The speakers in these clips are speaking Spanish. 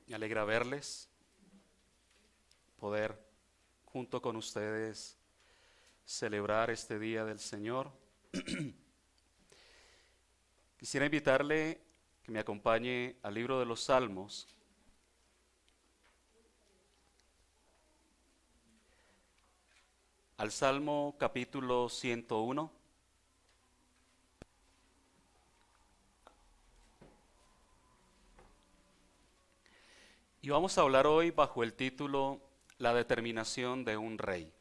Me alegra verles, poder junto con ustedes celebrar este día del Señor. Quisiera invitarle que me acompañe al libro de los Salmos, al Salmo capítulo 101. Y vamos a hablar hoy bajo el título La determinación de un rey.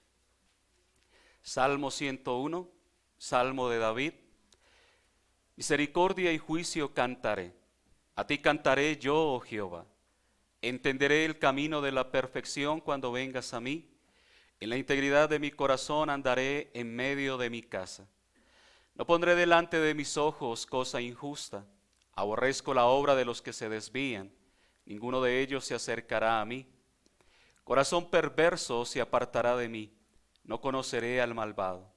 Salmo 101, Salmo de David. Misericordia y juicio cantaré. A ti cantaré yo, oh Jehová. Entenderé el camino de la perfección cuando vengas a mí. En la integridad de mi corazón andaré en medio de mi casa. No pondré delante de mis ojos cosa injusta. Aborrezco la obra de los que se desvían. Ninguno de ellos se acercará a mí. Corazón perverso se apartará de mí. No conoceré al malvado.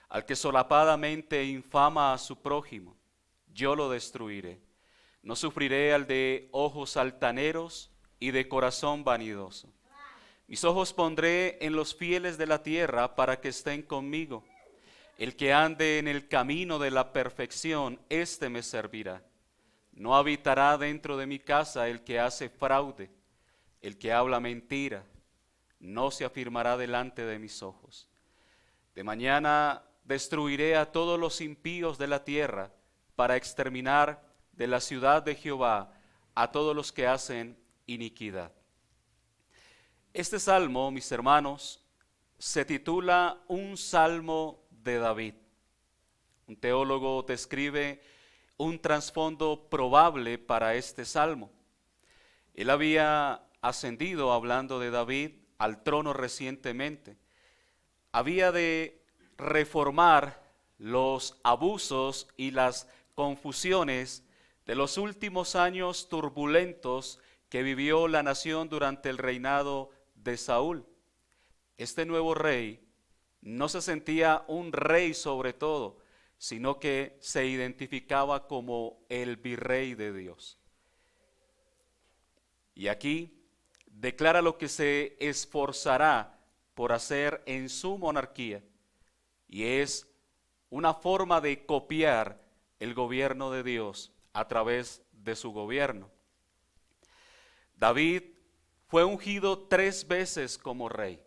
Al que solapadamente infama a su prójimo, yo lo destruiré. No sufriré al de ojos altaneros y de corazón vanidoso. Mis ojos pondré en los fieles de la tierra para que estén conmigo. El que ande en el camino de la perfección, éste me servirá. No habitará dentro de mi casa el que hace fraude, el que habla mentira, no se afirmará delante de mis ojos. De mañana destruiré a todos los impíos de la tierra para exterminar de la ciudad de Jehová a todos los que hacen iniquidad. Este salmo, mis hermanos, se titula Un Salmo de David. Un teólogo describe un trasfondo probable para este salmo. Él había ascendido, hablando de David, al trono recientemente. Había de reformar los abusos y las confusiones de los últimos años turbulentos que vivió la nación durante el reinado de Saúl. Este nuevo rey no se sentía un rey sobre todo, sino que se identificaba como el virrey de Dios. Y aquí declara lo que se esforzará por hacer en su monarquía, y es una forma de copiar el gobierno de Dios a través de su gobierno. David fue ungido 3 veces como rey.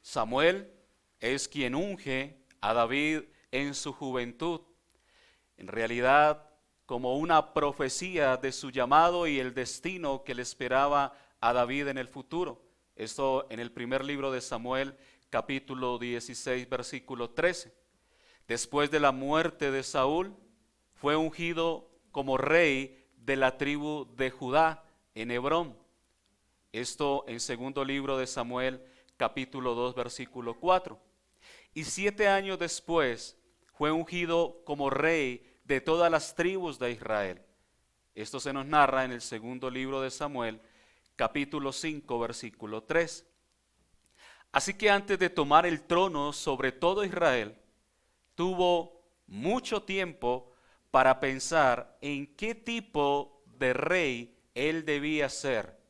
Samuel es quien unge a David en su juventud, en realidad como una profecía de su llamado y el destino que le esperaba a David en el futuro. Esto en el primer libro de Samuel, capítulo 16, versículo 13. Después de la muerte de Saúl, fue ungido como rey de la tribu de Judá en Hebrón. Esto en segundo libro de Samuel, capítulo 2, versículo 4. Y 7 años después fue ungido como rey de todas las tribus de Israel. Esto se nos narra en el segundo libro de Samuel, capítulo 5, versículo 3. Así que antes de tomar el trono sobre todo Israel, tuvo mucho tiempo para pensar en qué tipo de rey él debía ser.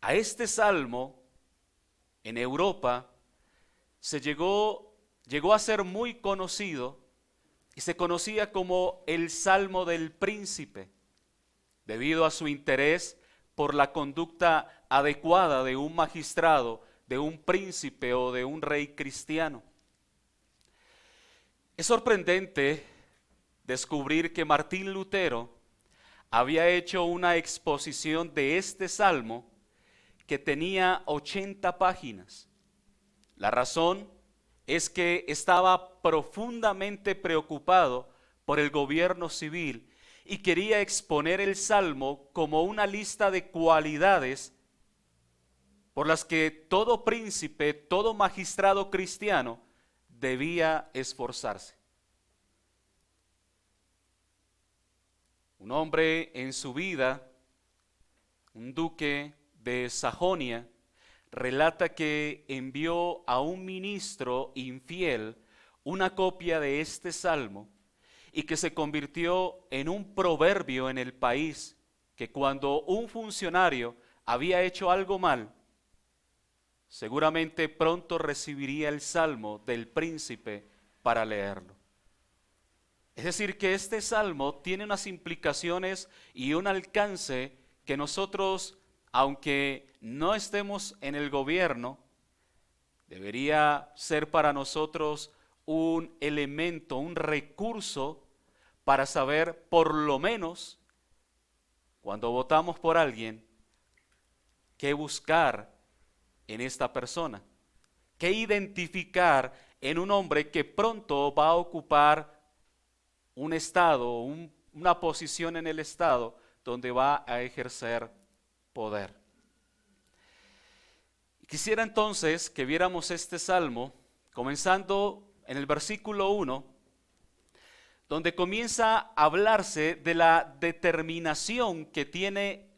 A este salmo, en Europa, llegó a ser muy conocido y se conocía como el Salmo del Príncipe, debido a su interés por la conducta adecuada de un magistrado, de un príncipe o de un rey cristiano. Es sorprendente descubrir que Martín Lutero había hecho una exposición de este salmo que tenía 80 páginas. La razón es que estaba profundamente preocupado por el gobierno civil y quería exponer el salmo como una lista de cualidades por las que todo príncipe, todo magistrado cristiano debía esforzarse. Un hombre en su vida, un duque de Sajonia, relata que envió a un ministro infiel una copia de este salmo y que se convirtió en un proverbio en el país que cuando un funcionario había hecho algo mal, seguramente pronto recibiría el salmo del príncipe para leerlo. Es decir, que este salmo tiene unas implicaciones y un alcance que nosotros, aunque no estemos en el gobierno, debería ser para nosotros un elemento, un recurso para saber, por lo menos, cuando votamos por alguien, qué buscar en esta persona, qué identificar en un hombre que pronto va a ocupar un estado, una posición en el estado donde va a ejercer poder. Quisiera entonces que viéramos este salmo, comenzando en el versículo 1, donde comienza a hablarse de la determinación que tiene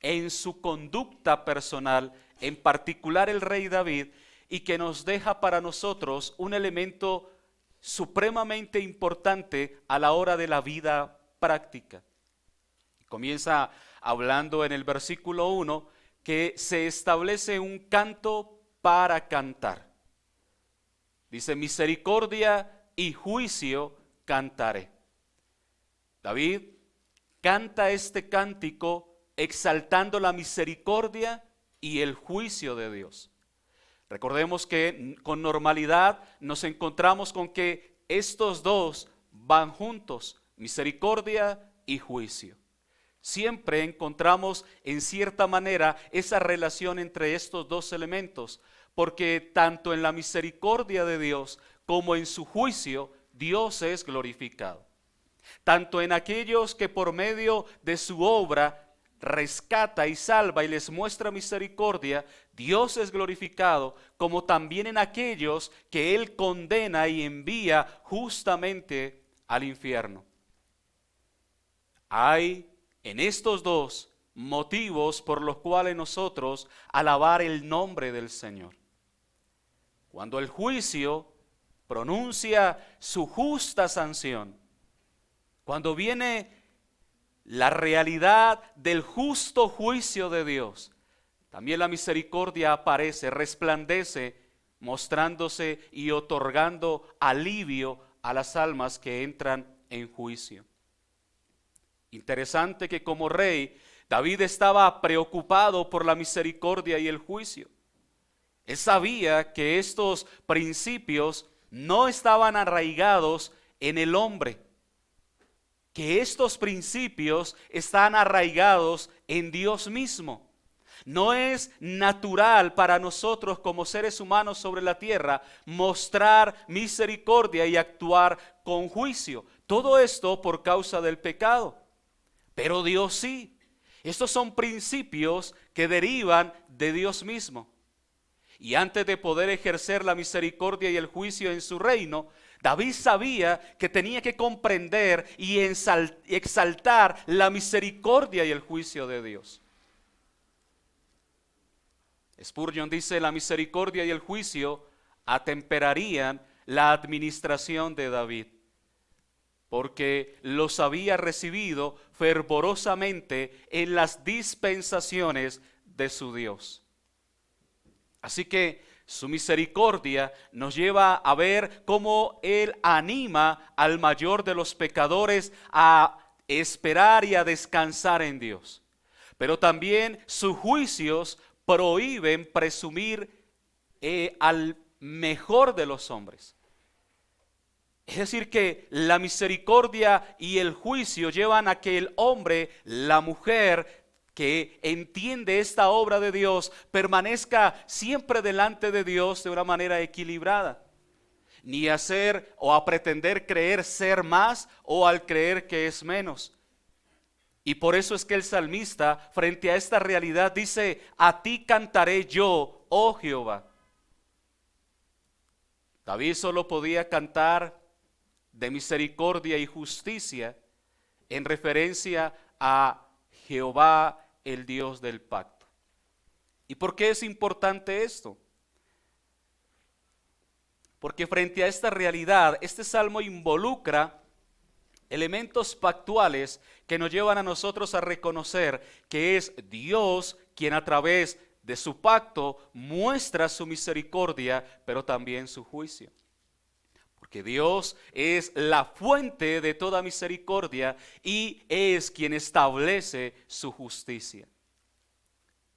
en su conducta personal, en particular el rey David, y que nos deja para nosotros un elemento supremamente importante a la hora de la vida práctica. Comienza hablando en el versículo 1 que se establece un canto para cantar. Dice, misericordia y juicio cantaré. David canta este cántico exaltando la misericordia y el juicio de Dios. Recordemos que con normalidad nos encontramos con que estos dos van juntos, misericordia y juicio. Siempre encontramos en cierta manera esa relación entre estos dos elementos, porque tanto en la misericordia de Dios como en su juicio, Dios es glorificado. Tanto en aquellos que por medio de su obra rescata y salva y les muestra misericordia, Dios es glorificado, como también en aquellos que Él condena y envía justamente al infierno. Hay en estos dos motivos por los cuales nosotros alabar el nombre del Señor. Cuando el juicio pronuncia su justa sanción, cuando viene la realidad del justo juicio de Dios, también la misericordia aparece, resplandece, mostrándose y otorgando alivio a las almas que entran en juicio. Interesante que como rey, David estaba preocupado por la misericordia y el juicio. Él sabía que estos principios no estaban arraigados en el hombre, que estos principios están arraigados en Dios mismo. No es natural para nosotros como seres humanos sobre la tierra mostrar misericordia y actuar con juicio. Todo esto por causa del pecado. Pero Dios sí. Estos son principios que derivan de Dios mismo. Y antes de poder ejercer la misericordia y el juicio en su reino, David sabía que tenía que comprender y exaltar la misericordia y el juicio de Dios. Spurgeon dice, la misericordia y el juicio atemperarían la administración de David, porque los había recibido fervorosamente en las dispensaciones de su Dios. Así que su misericordia nos lleva a ver cómo Él anima al mayor de los pecadores a esperar y a descansar en Dios. Pero también sus juicios prohíben presumir al mejor de los hombres. Es decir, que la misericordia y el juicio llevan a que el hombre, la mujer que entiende esta obra de Dios, permanezca siempre delante de Dios de una manera equilibrada. Ni a ser o a pretender creer ser más o al creer que es menos. Y por eso es que el salmista, frente a esta realidad, dice, a ti cantaré yo, oh Jehová. David solo podía cantar de misericordia y justicia en referencia a Jehová, el Dios del pacto. ¿Y por qué es importante esto? Porque frente a esta realidad, este salmo involucra elementos pactuales que nos llevan a nosotros a reconocer que es Dios quien a través de su pacto muestra su misericordia, pero también su juicio. Porque Dios es la fuente de toda misericordia y es quien establece su justicia.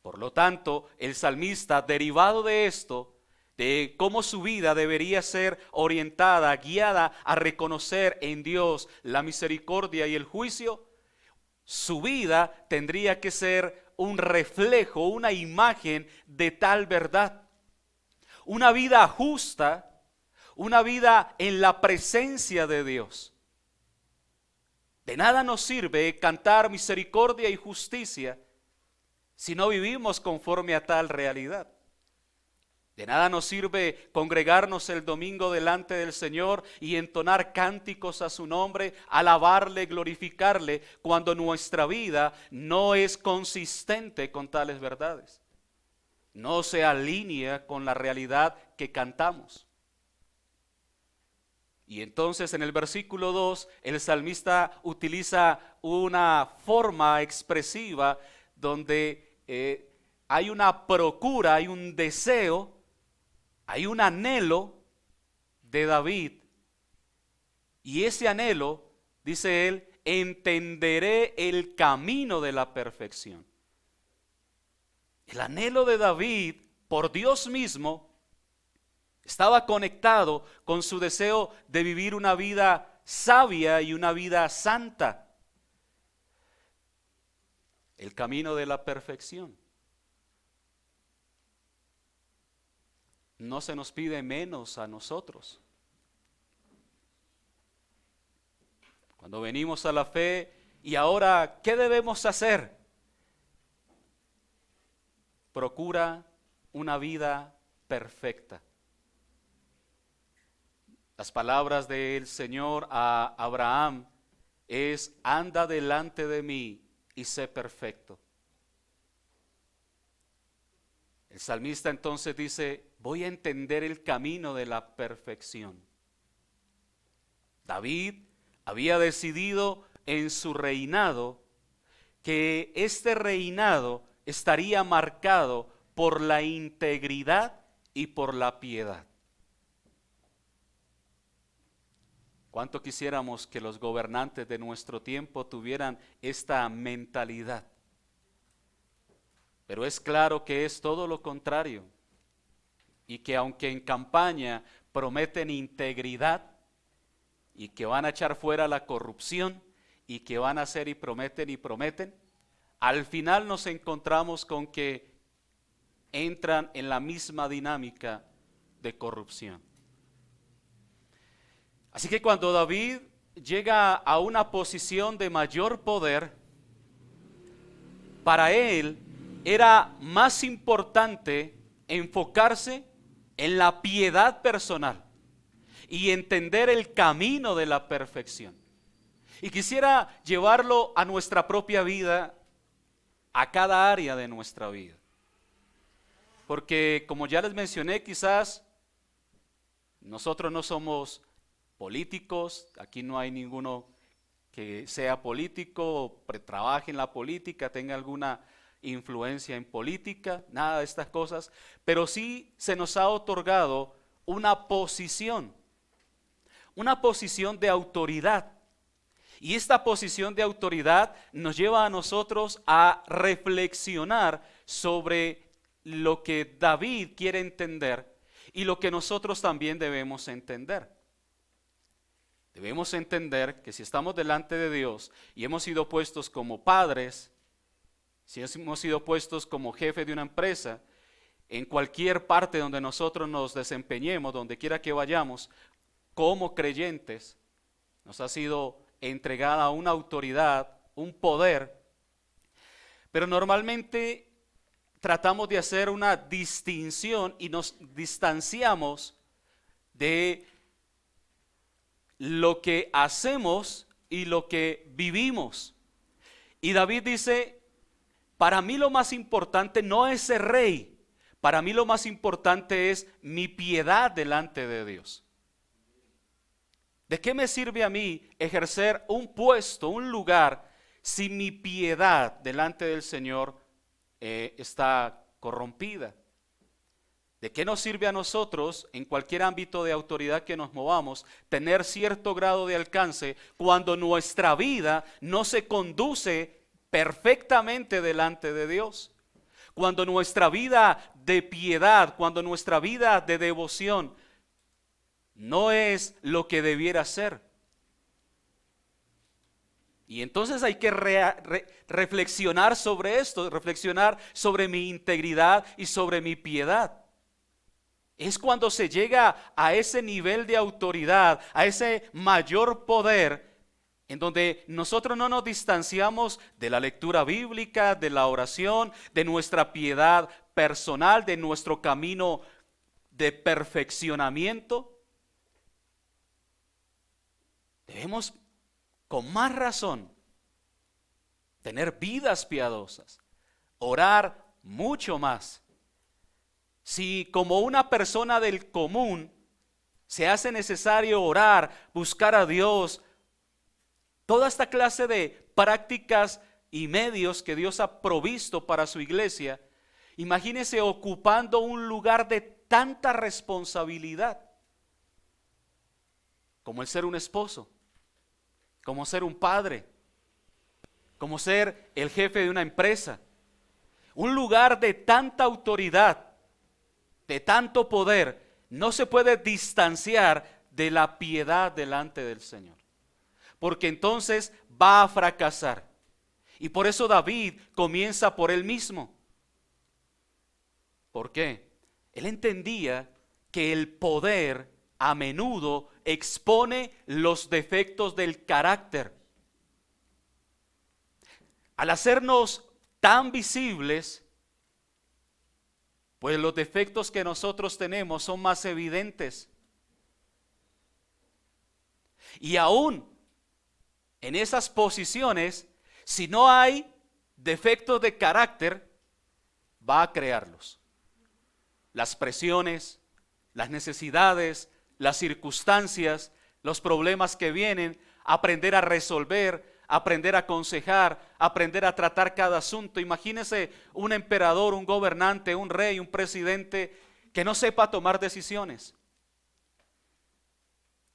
Por lo tanto, el salmista, derivado de esto, de cómo su vida debería ser orientada, guiada a reconocer en Dios la misericordia y el juicio, su vida tendría que ser un reflejo, una imagen de tal verdad. Una vida justa, una vida en la presencia de Dios. De nada nos sirve cantar misericordia y justicia si no vivimos conforme a tal realidad. De nada nos sirve congregarnos el domingo delante del Señor y entonar cánticos a su nombre, alabarle, glorificarle, cuando nuestra vida no es consistente con tales verdades. No se alinea con la realidad que cantamos. Y entonces en el versículo 2, el salmista utiliza una forma expresiva donde hay una procura, hay un deseo, hay un anhelo de David, y ese anhelo, dice él, entenderé el camino de la perfección. El anhelo de David por Dios mismo estaba conectado con su deseo de vivir una vida sabia y una vida santa. El camino de la perfección. No se nos pide menos a nosotros. Cuando venimos a la fe, y ahora, ¿qué debemos hacer? Procura una vida perfecta. Las palabras del Señor a Abraham es: anda delante de mí y sé perfecto. El salmista entonces dice: voy a entender el camino de la perfección. David había decidido en su reinado que este reinado estaría marcado por la integridad y por la piedad. ¿Cuánto quisiéramos que los gobernantes de nuestro tiempo tuvieran esta mentalidad? Pero es claro que es todo lo contrario. Y que aunque en campaña prometen integridad y que van a echar fuera la corrupción y que van a hacer y prometen, al final nos encontramos con que entran en la misma dinámica de corrupción. Así que cuando David llega a una posición de mayor poder, para él era más importante enfocarse en la piedad personal y entender el camino de la perfección. Y quisiera llevarlo a nuestra propia vida, a cada área de nuestra vida. Porque como ya les mencioné, quizás nosotros no somos políticos, aquí no hay ninguno que sea político o trabaje en la política, tenga alguna influencia en política, nada de estas cosas, pero sí se nos ha otorgado una posición de autoridad. Y esta posición de autoridad nos lleva a nosotros a reflexionar sobre lo que David quiere entender y lo que nosotros también debemos entender. Debemos entender que si estamos delante de Dios y hemos sido puestos como padres, si hemos sido puestos como jefe de una empresa, en cualquier parte donde nosotros nos desempeñemos, donde quiera que vayamos, como creyentes, nos ha sido entregada una autoridad, un poder, pero normalmente tratamos de hacer una distinción y nos distanciamos de lo que hacemos y lo que vivimos. Y David dice: para mí lo más importante no es ser rey, para mí lo más importante es mi piedad delante de Dios. ¿De qué me sirve a mí ejercer un puesto, un lugar, si mi piedad delante del Señor está corrompida? ¿De qué nos sirve a nosotros, en cualquier ámbito de autoridad que nos movamos, tener cierto grado de alcance cuando nuestra vida no se conduce perfectamente delante de Dios? Cuando nuestra vida de piedad, cuando nuestra vida de devoción no es lo que debiera ser. Y entonces hay que reflexionar sobre esto, reflexionar sobre mi integridad y sobre mi piedad. Es cuando se llega a ese nivel de autoridad, a ese mayor poder, en donde nosotros no nos distanciamos de la lectura bíblica, de la oración, de nuestra piedad personal, de nuestro camino de perfeccionamiento. Debemos, con más razón, tener vidas piadosas, orar mucho más. Si como una persona del común se hace necesario orar, buscar a Dios, toda esta clase de prácticas y medios que Dios ha provisto para su iglesia, imagínese ocupando un lugar de tanta responsabilidad, como el ser un esposo, como ser un padre, como ser el jefe de una empresa, un lugar de tanta autoridad, de tanto poder, no se puede distanciar de la piedad delante del Señor, porque entonces va a fracasar. Y por eso David comienza por él mismo. ¿Por qué? Él entendía que el poder a menudo expone los defectos del carácter. Al hacernos tan visibles, pues los defectos que nosotros tenemos son más evidentes. Y aún en esas posiciones, si no hay defectos de carácter, va a crearlos. Las presiones, las necesidades, las circunstancias, los problemas que vienen, aprender a resolver, aprender a aconsejar, aprender a tratar cada asunto. Imagínese un emperador, un gobernante, un rey, un presidente que no sepa tomar decisiones,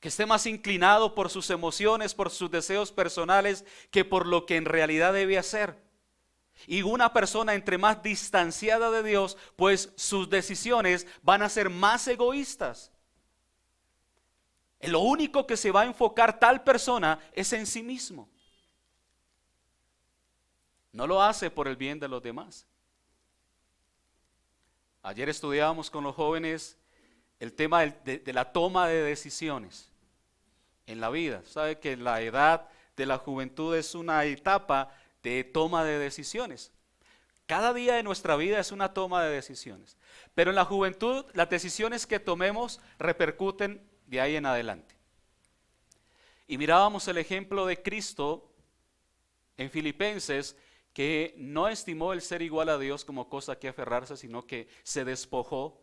que esté más inclinado por sus emociones, por sus deseos personales, que por lo que en realidad debe hacer. Y una persona entre más distanciada de Dios, pues sus decisiones van a ser más egoístas. En lo único que se va a enfocar tal persona es en sí mismo. No lo hace por el bien de los demás. Ayer estudiábamos con los jóvenes el tema de la toma de decisiones en la vida. Sabe que la edad de la juventud es una etapa de toma de decisiones. Cada día de nuestra vida es una toma de decisiones. Pero en la juventud las decisiones que tomemos repercuten de ahí en adelante. Y mirábamos el ejemplo de Cristo en Filipenses, que no estimó el ser igual a Dios como cosa que aferrarse, sino que se despojó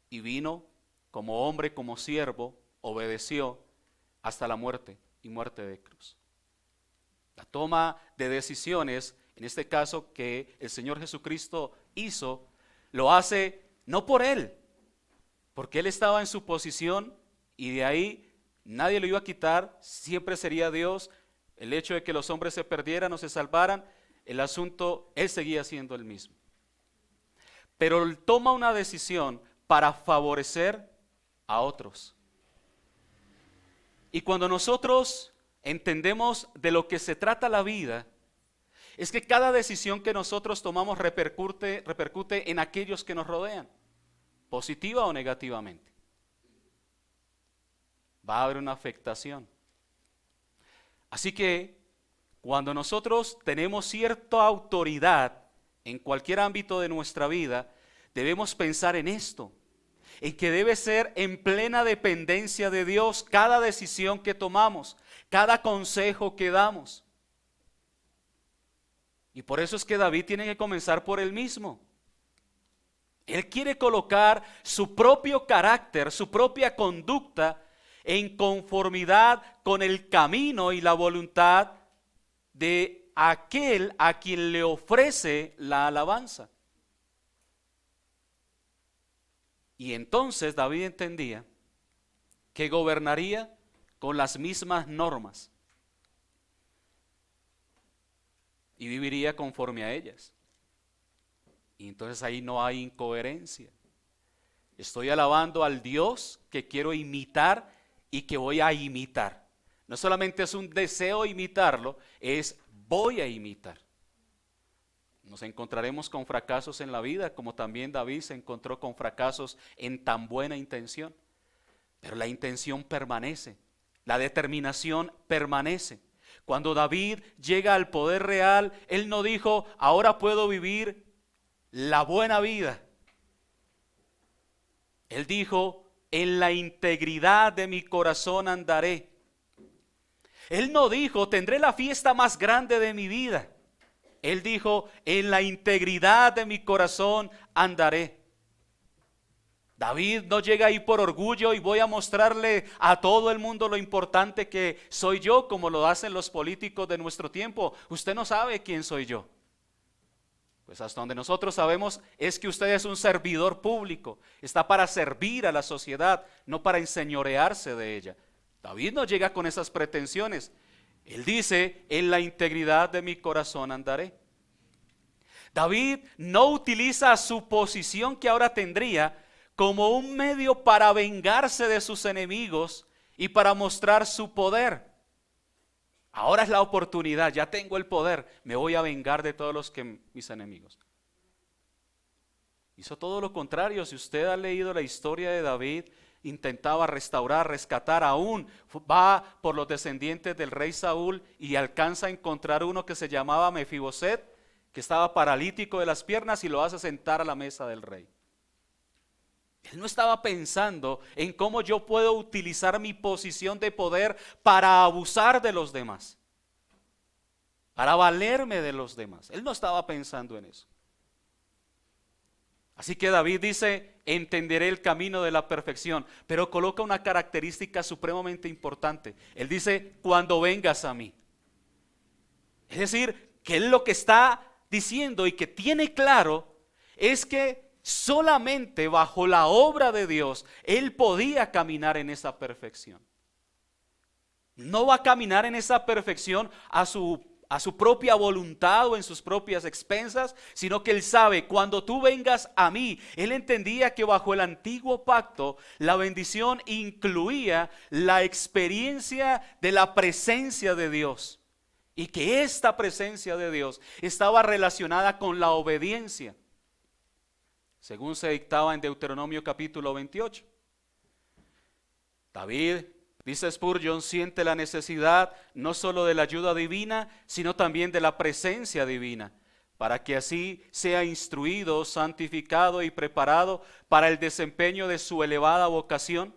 y vino como hombre, como siervo, obedeció hasta la muerte y muerte de cruz. La toma de decisiones, en este caso que el Señor Jesucristo hizo, lo hace no por Él, porque Él estaba en su posición y de ahí nadie lo iba a quitar, siempre sería Dios. El hecho de que los hombres se perdieran o se salvaran, el asunto, Él seguía siendo el mismo. Pero Él toma una decisión para favorecer a otros. Y cuando nosotros entendemos de lo que se trata la vida, es que cada decisión que nosotros tomamos repercute en aquellos que nos rodean, positiva o negativamente. Va a haber una afectación. Así que cuando nosotros tenemos cierta autoridad en cualquier ámbito de nuestra vida, debemos pensar en esto, en que debe ser en plena dependencia de Dios cada decisión que tomamos, cada consejo que damos. Y por eso es que David tiene que comenzar por él mismo. Él quiere colocar su propio carácter, su propia conducta en conformidad con el camino y la voluntad de aquel a quien le ofrece la alabanza. Y entonces David entendía que gobernaría con las mismas normas y viviría conforme a ellas. Y entonces ahí no hay incoherencia. Estoy alabando al Dios que quiero imitar y que voy a imitar. No solamente es un deseo imitarlo, es voy a imitar. Nos encontraremos con fracasos en la vida, como también David se encontró con fracasos en tan buena intención. Pero la intención permanece, la determinación permanece. Cuando David llega al poder real, él no dijo, ahora puedo vivir la buena vida. Él dijo, en la integridad de mi corazón andaré. Él no dijo, tendré la fiesta más grande de mi vida. Él dijo, en la integridad de mi corazón andaré. David no llega ahí por orgullo y voy a mostrarle a todo el mundo lo importante que soy yo, como lo hacen los políticos de nuestro tiempo. Usted no sabe quién soy yo. Pues hasta donde nosotros sabemos es que usted es un servidor público. Está para servir a la sociedad, no para enseñorearse de ella. David no llega con esas pretensiones. Él dice, en la integridad de mi corazón andaré. David no utiliza su posición que ahora tendría como un medio para vengarse de sus enemigos y para mostrar su poder. Ahora es la oportunidad, ya tengo el poder, me voy a vengar de todos mis enemigos. Hizo todo lo contrario. Si usted ha leído la historia de David, intentaba restaurar, rescatar, aún va por los descendientes del rey Saúl y alcanza a encontrar uno que se llamaba Mefiboset, que estaba paralítico de las piernas, y lo hace sentar a la mesa del rey. Él no estaba pensando en cómo yo puedo utilizar mi posición de poder para abusar de los demás, para valerme de los demás. Él no estaba pensando en eso. Así que David dice, entenderé el camino de la perfección, pero coloca una característica supremamente importante. Él dice, cuando vengas a mí. Es decir, que él lo que está diciendo y que tiene claro es que solamente bajo la obra de Dios él podía caminar en esa perfección. No va a caminar en esa perfección a su propia voluntad o en sus propias expensas, sino que él sabe, cuando tú vengas a mí. Él entendía que bajo el antiguo pacto la bendición incluía la experiencia de la presencia de Dios, y que esta presencia de Dios estaba relacionada con la obediencia, según se dictaba en Deuteronomio capítulo 28. David, dice Spurgeon, siente la necesidad no solo de la ayuda divina, sino también de la presencia divina, para que así sea instruido, santificado y preparado para el desempeño de su elevada vocación.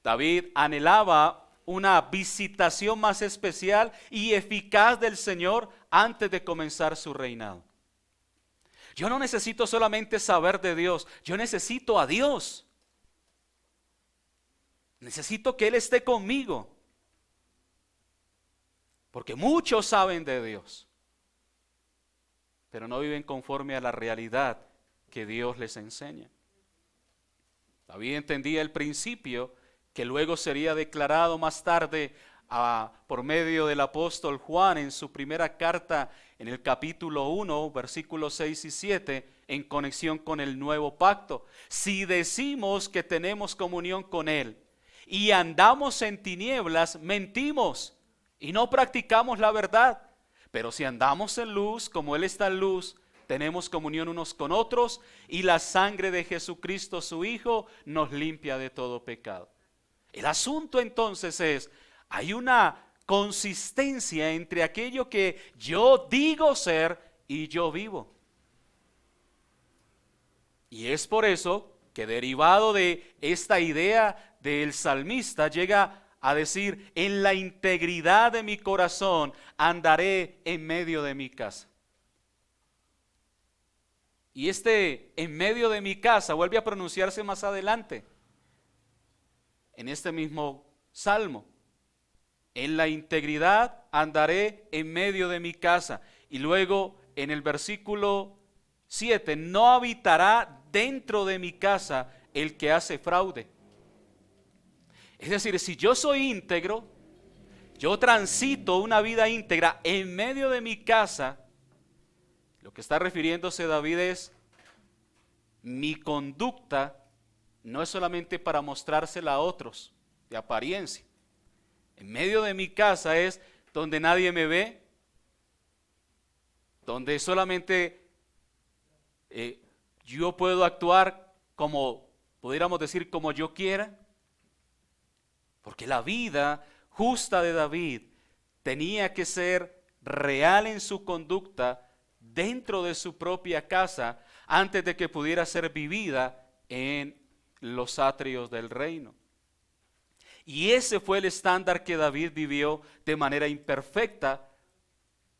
David anhelaba una visitación más especial y eficaz del Señor antes de comenzar su reinado. Yo no necesito solamente saber de Dios, yo necesito a Dios. Necesito que Él esté conmigo, porque muchos saben de Dios, pero no viven conforme a la realidad que Dios les enseña. David entendía el principio que luego sería declarado más tarde por medio del apóstol Juan en su primera carta, en el capítulo 1, versículos 6 y 7, en conexión con el nuevo pacto. Si decimos que tenemos comunión con Él y andamos en tinieblas, mentimos y no practicamos la verdad. Pero si andamos en luz, como Él está en luz, tenemos comunión unos con otros, y la sangre de Jesucristo, su Hijo, nos limpia de todo pecado. El asunto entonces es, hay una consistencia entre aquello que yo digo ser y yo vivo. Y es por eso que, derivado de esta idea del salmista, llega a decir, en la integridad de mi corazón andaré en medio de mi casa. Y en medio de mi casa vuelve a pronunciarse más adelante, en este mismo salmo. En la integridad andaré en medio de mi casa. Y luego en el versículo 7, no habitará dentro de mi casa el que hace fraude. Es decir, si yo soy íntegro, yo transito una vida íntegra en medio de mi casa, lo que está refiriéndose David es, mi conducta no es solamente para mostrársela a otros de apariencia. En medio de mi casa es donde nadie me ve, donde solamente yo puedo actuar como, pudiéramos decir, como yo quiera. Porque la vida justa de David tenía que ser real en su conducta dentro de su propia casa antes de que pudiera ser vivida en los atrios del reino. Y ese fue el estándar que David vivió de manera imperfecta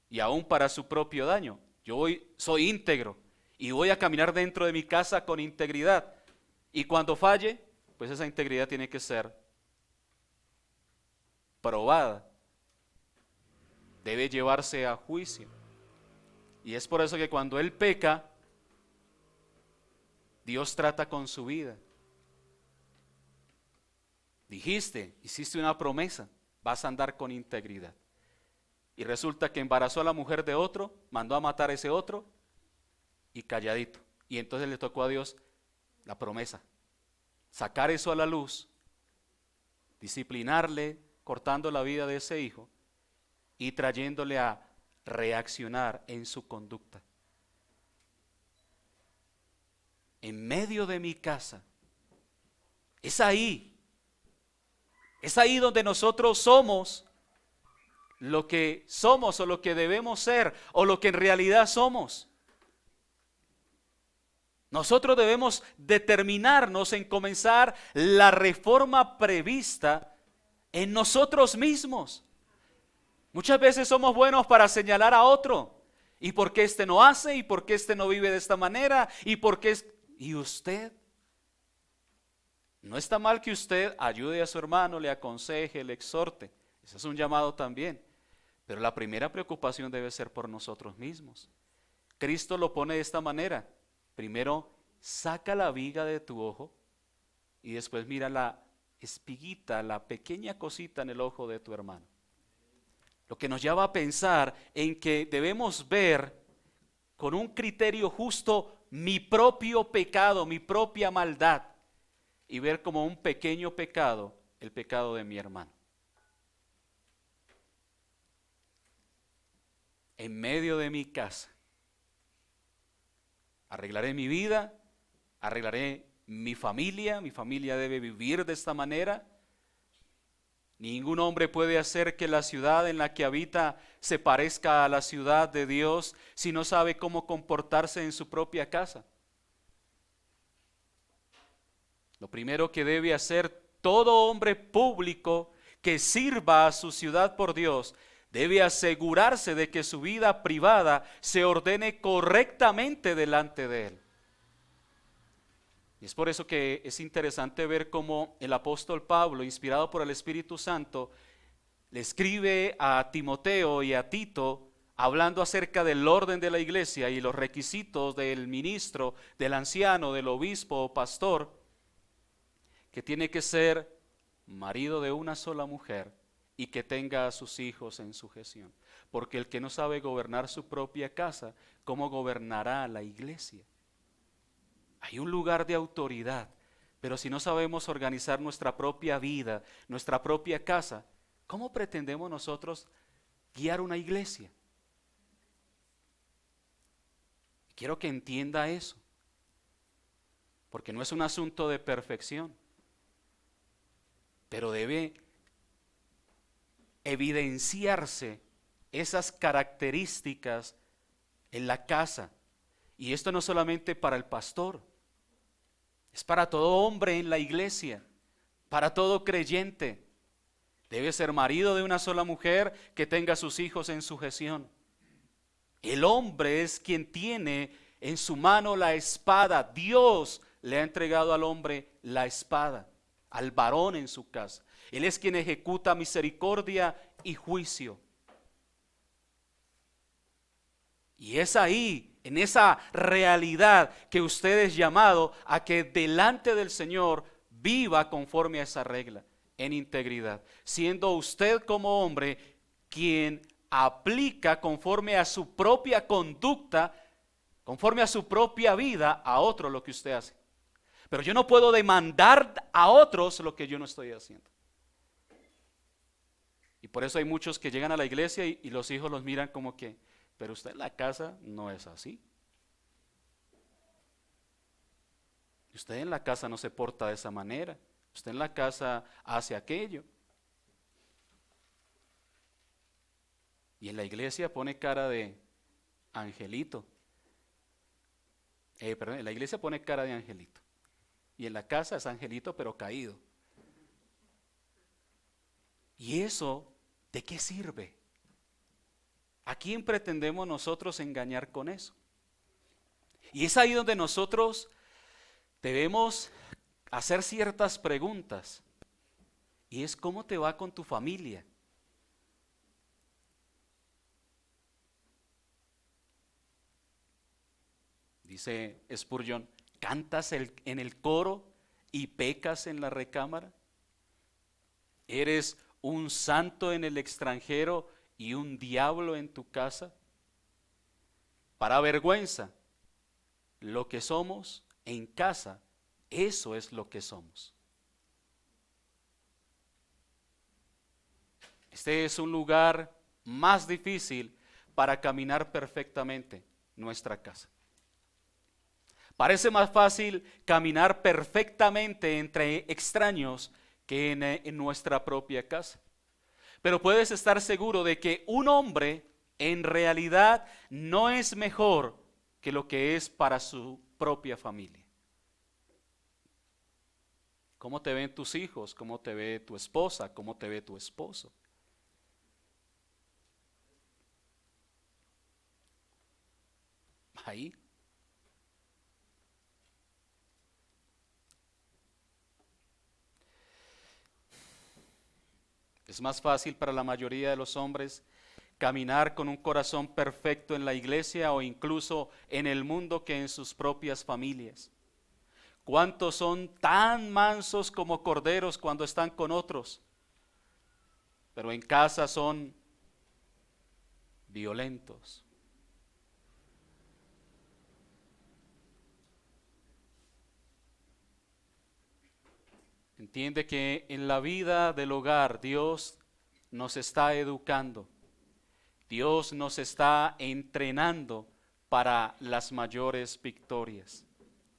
y aún para su propio daño. Yo hoy soy íntegro y voy a caminar dentro de mi casa con integridad. Y cuando falle, pues esa integridad tiene que ser probada. Debe llevarse a juicio. Y es por eso que cuando él peca, Dios trata con su vida. Hiciste una promesa, vas a andar con integridad. Y resulta que embarazó a la mujer de otro, mandó a matar a ese otro y calladito. Y entonces le tocó a Dios la promesa, sacar eso a la luz, disciplinarle, cortando la vida de ese hijo y trayéndole a reaccionar en su conducta. En medio de mi casa, es ahí donde nosotros somos lo que somos o lo que debemos ser o lo que en realidad somos. Nosotros debemos determinarnos en comenzar la reforma prevista en nosotros mismos. Muchas veces somos buenos para señalar a otro. ¿Y por qué este no hace? ¿Y por qué este no vive de esta manera? ¿Y por qué ¿Y usted? No está mal que usted ayude a su hermano, le aconseje, le exhorte. Ese es un llamado también. Pero la primera preocupación debe ser por nosotros mismos. Cristo lo pone de esta manera. Primero, saca la viga de tu ojo y después mira la espiguita, la pequeña cosita en el ojo de tu hermano. Lo que nos lleva a pensar en que debemos ver con un criterio justo mi propio pecado, mi propia maldad, y ver como un pequeño pecado el pecado de mi hermano. En medio de mi casa, arreglaré mi vida, arreglaré mi familia debe vivir de esta manera. Ningún hombre puede hacer que la ciudad en la que habita se parezca a la ciudad de Dios si no sabe cómo comportarse en su propia casa. Lo primero que debe hacer todo hombre público que sirva a su ciudad por Dios, debe asegurarse de que su vida privada se ordene correctamente delante de él. Y es por eso que es interesante ver cómo el apóstol Pablo, inspirado por el Espíritu Santo, le escribe a Timoteo y a Tito hablando acerca del orden de la iglesia y los requisitos del ministro, del anciano, del obispo o pastor, que tiene que ser marido de una sola mujer y que tenga a sus hijos en sujeción. Porque el que no sabe gobernar su propia casa, ¿cómo gobernará la iglesia? Hay un lugar de autoridad, pero si no sabemos organizar nuestra propia vida, nuestra propia casa, ¿cómo pretendemos nosotros guiar una iglesia? Quiero que entienda eso, porque no es un asunto de perfección, pero debe evidenciarse esas características en la casa. Y esto no solamente para el pastor, es para todo hombre en la iglesia, para todo creyente. Debe ser marido de una sola mujer que tenga a sus hijos en sujeción. El hombre es quien tiene en su mano la espada. Dios le ha entregado al hombre la espada. al varón en su casa. Él es quien ejecuta misericordia y juicio. Y es ahí, en esa realidad, que usted es llamado a que delante del Señor viva conforme a esa regla, en integridad, siendo usted como hombre quien aplica conforme a su propia conducta, conforme a su propia vida, a otro lo que usted hace. Pero yo no puedo demandar a otros lo que yo no estoy haciendo. Y por eso hay muchos que llegan a la iglesia y los hijos los miran como que, pero usted en la casa no es así. Usted en la casa no se porta de esa manera. Usted en la casa hace aquello. Y en la iglesia pone cara de angelito. Perdón, en la iglesia pone cara de angelito. Y en la casa es angelito pero caído. ¿Y eso de qué sirve? ¿A quién pretendemos nosotros engañar con eso? Y es ahí donde nosotros debemos hacer ciertas preguntas. Y es: ¿cómo te va con tu familia? Dice Spurgeon, ¿cantas en el coro y pecas en la recámara? ¿Eres un santo en el extranjero y un diablo en tu casa? Para vergüenza, lo que somos en casa, eso es lo que somos. Este es un lugar más difícil para caminar perfectamente, nuestra casa. Parece más fácil caminar perfectamente entre extraños que en nuestra propia casa. Pero puedes estar seguro de que un hombre en realidad no es mejor que lo que es para su propia familia. ¿Cómo te ven tus hijos? ¿Cómo te ve tu esposa? ¿Cómo te ve tu esposo? Ahí. Es más fácil para la mayoría de los hombres caminar con un corazón perfecto en la iglesia o incluso en el mundo que en sus propias familias. ¿Cuántos son tan mansos como corderos cuando están con otros? Pero en casa son violentos. Entiende que en la vida del hogar Dios nos está educando. Dios nos está entrenando para las mayores victorias.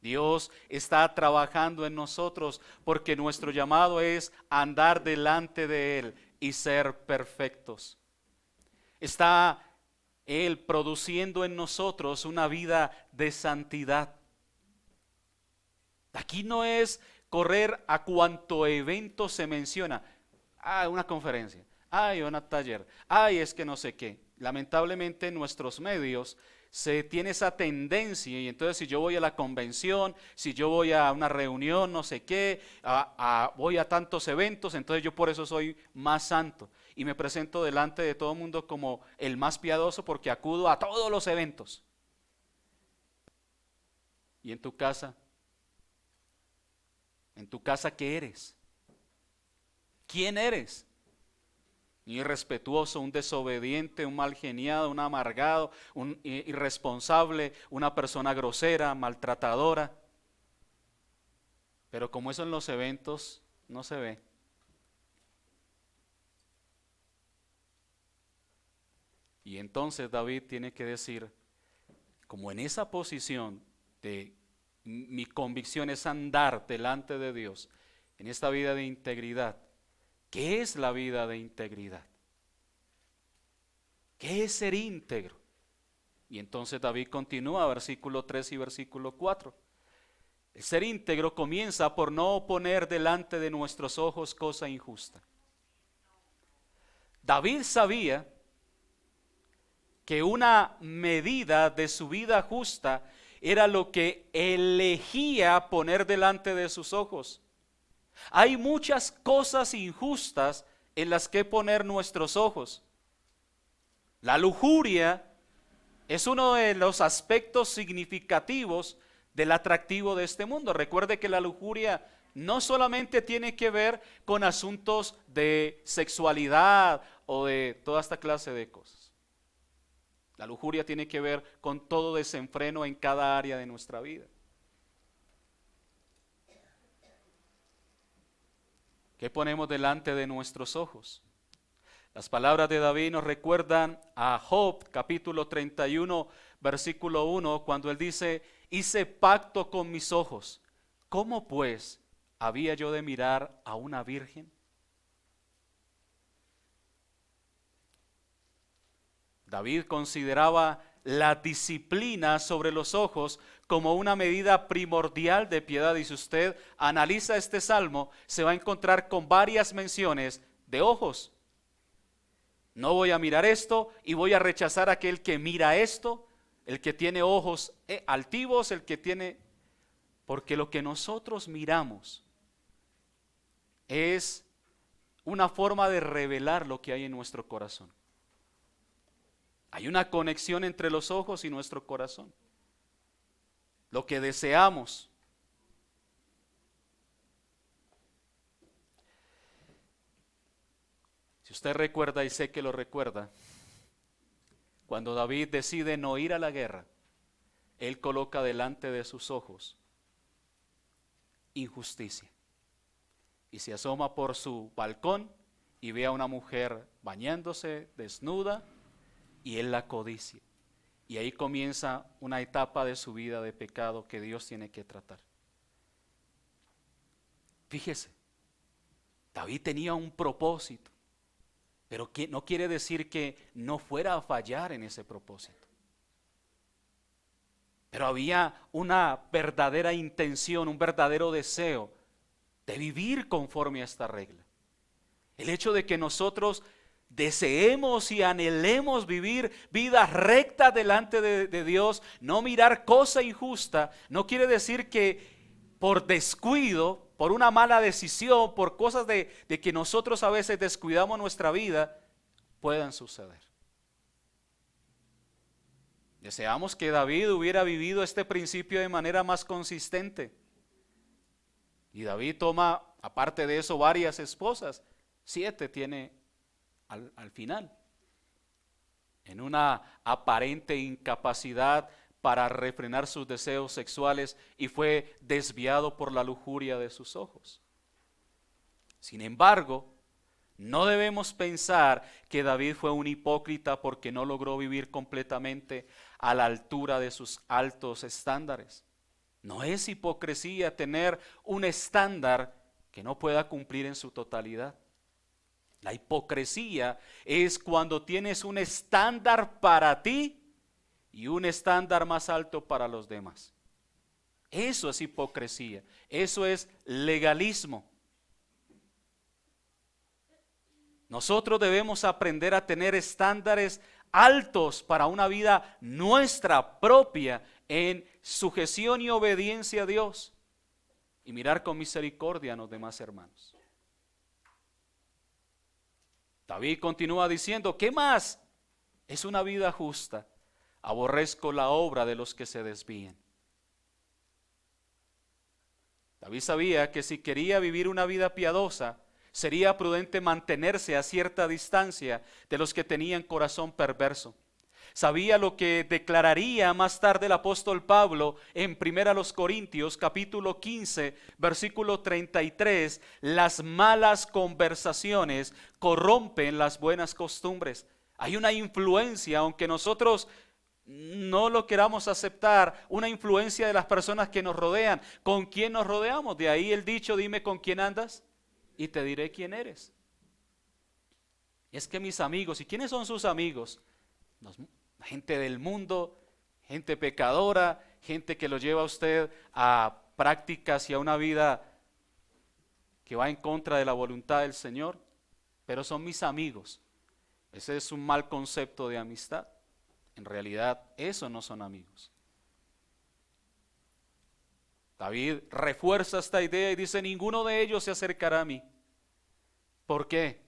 Dios está trabajando en nosotros porque nuestro llamado es andar delante de Él y ser perfectos. Está Él produciendo en nosotros una vida de santidad. Aquí no es correr a cuanto evento se menciona. Una conferencia, un taller, es que no sé qué. Lamentablemente en nuestros medios se tiene esa tendencia, y entonces si yo voy a la convención, si yo voy a una reunión, no sé qué, voy a tantos eventos, entonces yo por eso soy más santo y me presento delante de todo el mundo como el más piadoso porque acudo a todos los eventos. ¿Y en tu casa? ¿En tu casa qué eres? ¿Quién eres? Un irrespetuoso, un desobediente, un malgeniado, un amargado, un irresponsable, una persona grosera, maltratadora. Pero como eso en los eventos no se ve. Y entonces David tiene que decir, como en esa posición de mi convicción es andar delante de Dios en esta vida de integridad. ¿Qué es la vida de integridad? ¿Qué es ser íntegro? Y entonces David continúa, versículo 3 y versículo 4. El ser íntegro comienza por no poner delante de nuestros ojos cosa injusta. David sabía que una medida de su vida justa era lo que elegía poner delante de sus ojos. Hay muchas cosas injustas en las que poner nuestros ojos. La lujuria es uno de los aspectos significativos del atractivo de este mundo. Recuerde que la lujuria no solamente tiene que ver con asuntos de sexualidad o de toda esta clase de cosas. La lujuria tiene que ver con todo desenfreno en cada área de nuestra vida. ¿Qué ponemos delante de nuestros ojos? Las palabras de David nos recuerdan a Job, capítulo 31, versículo 1, cuando él dice: hice pacto con mis ojos. ¿Cómo pues había yo de mirar a una virgen? David consideraba la disciplina sobre los ojos como una medida primordial de piedad. Y si usted analiza este salmo, se va a encontrar con varias menciones de ojos. No voy a mirar esto y voy a rechazar a aquel que mira esto, el que tiene ojos altivos, el que tiene... Porque lo que nosotros miramos es una forma de revelar lo que hay en nuestro corazón. Hay una conexión entre los ojos y nuestro corazón. Lo que deseamos. Si usted recuerda, y sé que lo recuerda, cuando David decide no ir a la guerra, él coloca delante de sus ojos injusticia. Y se asoma por su balcón y ve a una mujer bañándose, desnuda, y él la codicia. Y ahí comienza una etapa de su vida de pecado que Dios tiene que tratar. Fíjese, David tenía un propósito, pero que no quiere decir que no fuera a fallar en ese propósito. Pero había una verdadera intención, un verdadero deseo de vivir conforme a esta regla. El hecho de que nosotros deseemos y anhelemos vivir vidas rectas delante de Dios, no mirar cosa injusta, no quiere decir que por descuido, por una mala decisión, por cosas de que nosotros a veces descuidamos nuestra vida, puedan suceder. Deseamos que David hubiera vivido este principio de manera más consistente. Y David toma, aparte de eso, varias esposas. 7 tiene al final. En una aparente incapacidad para refrenar sus deseos sexuales, y fue desviado por la lujuria de sus ojos. Sin embargo, no debemos pensar que David fue un hipócrita porque no logró vivir completamente a la altura de sus altos estándares. No es hipocresía tener un estándar que no pueda cumplir en su totalidad. La hipocresía es cuando tienes un estándar para ti y un estándar más alto para los demás. Eso es hipocresía, eso es legalismo. Nosotros debemos aprender a tener estándares altos para una vida nuestra propia en sujeción y obediencia a Dios, y mirar con misericordia a los demás hermanos. David continúa diciendo: ¿qué más es una vida justa? Aborrezco la obra de los que se desvían. David sabía que si quería vivir una vida piadosa, sería prudente mantenerse a cierta distancia de los que tenían corazón perverso. Sabía lo que declararía más tarde el apóstol Pablo en 1 Corintios capítulo 15, versículo 33, las malas conversaciones corrompen las buenas costumbres. Hay una influencia, aunque nosotros no lo queramos aceptar, una influencia de las personas que nos rodean. ¿Con quién nos rodeamos? De ahí el dicho: dime con quién andas y te diré quién eres. Es que mis amigos, ¿y quiénes son sus amigos? Gente del mundo, gente pecadora, gente que lo lleva a usted a prácticas y a una vida que va en contra de la voluntad del Señor, pero son mis amigos. Ese es un mal concepto de amistad. En realidad, eso no son amigos. David refuerza esta idea y dice, ninguno de ellos se acercará a mí. ¿Por qué?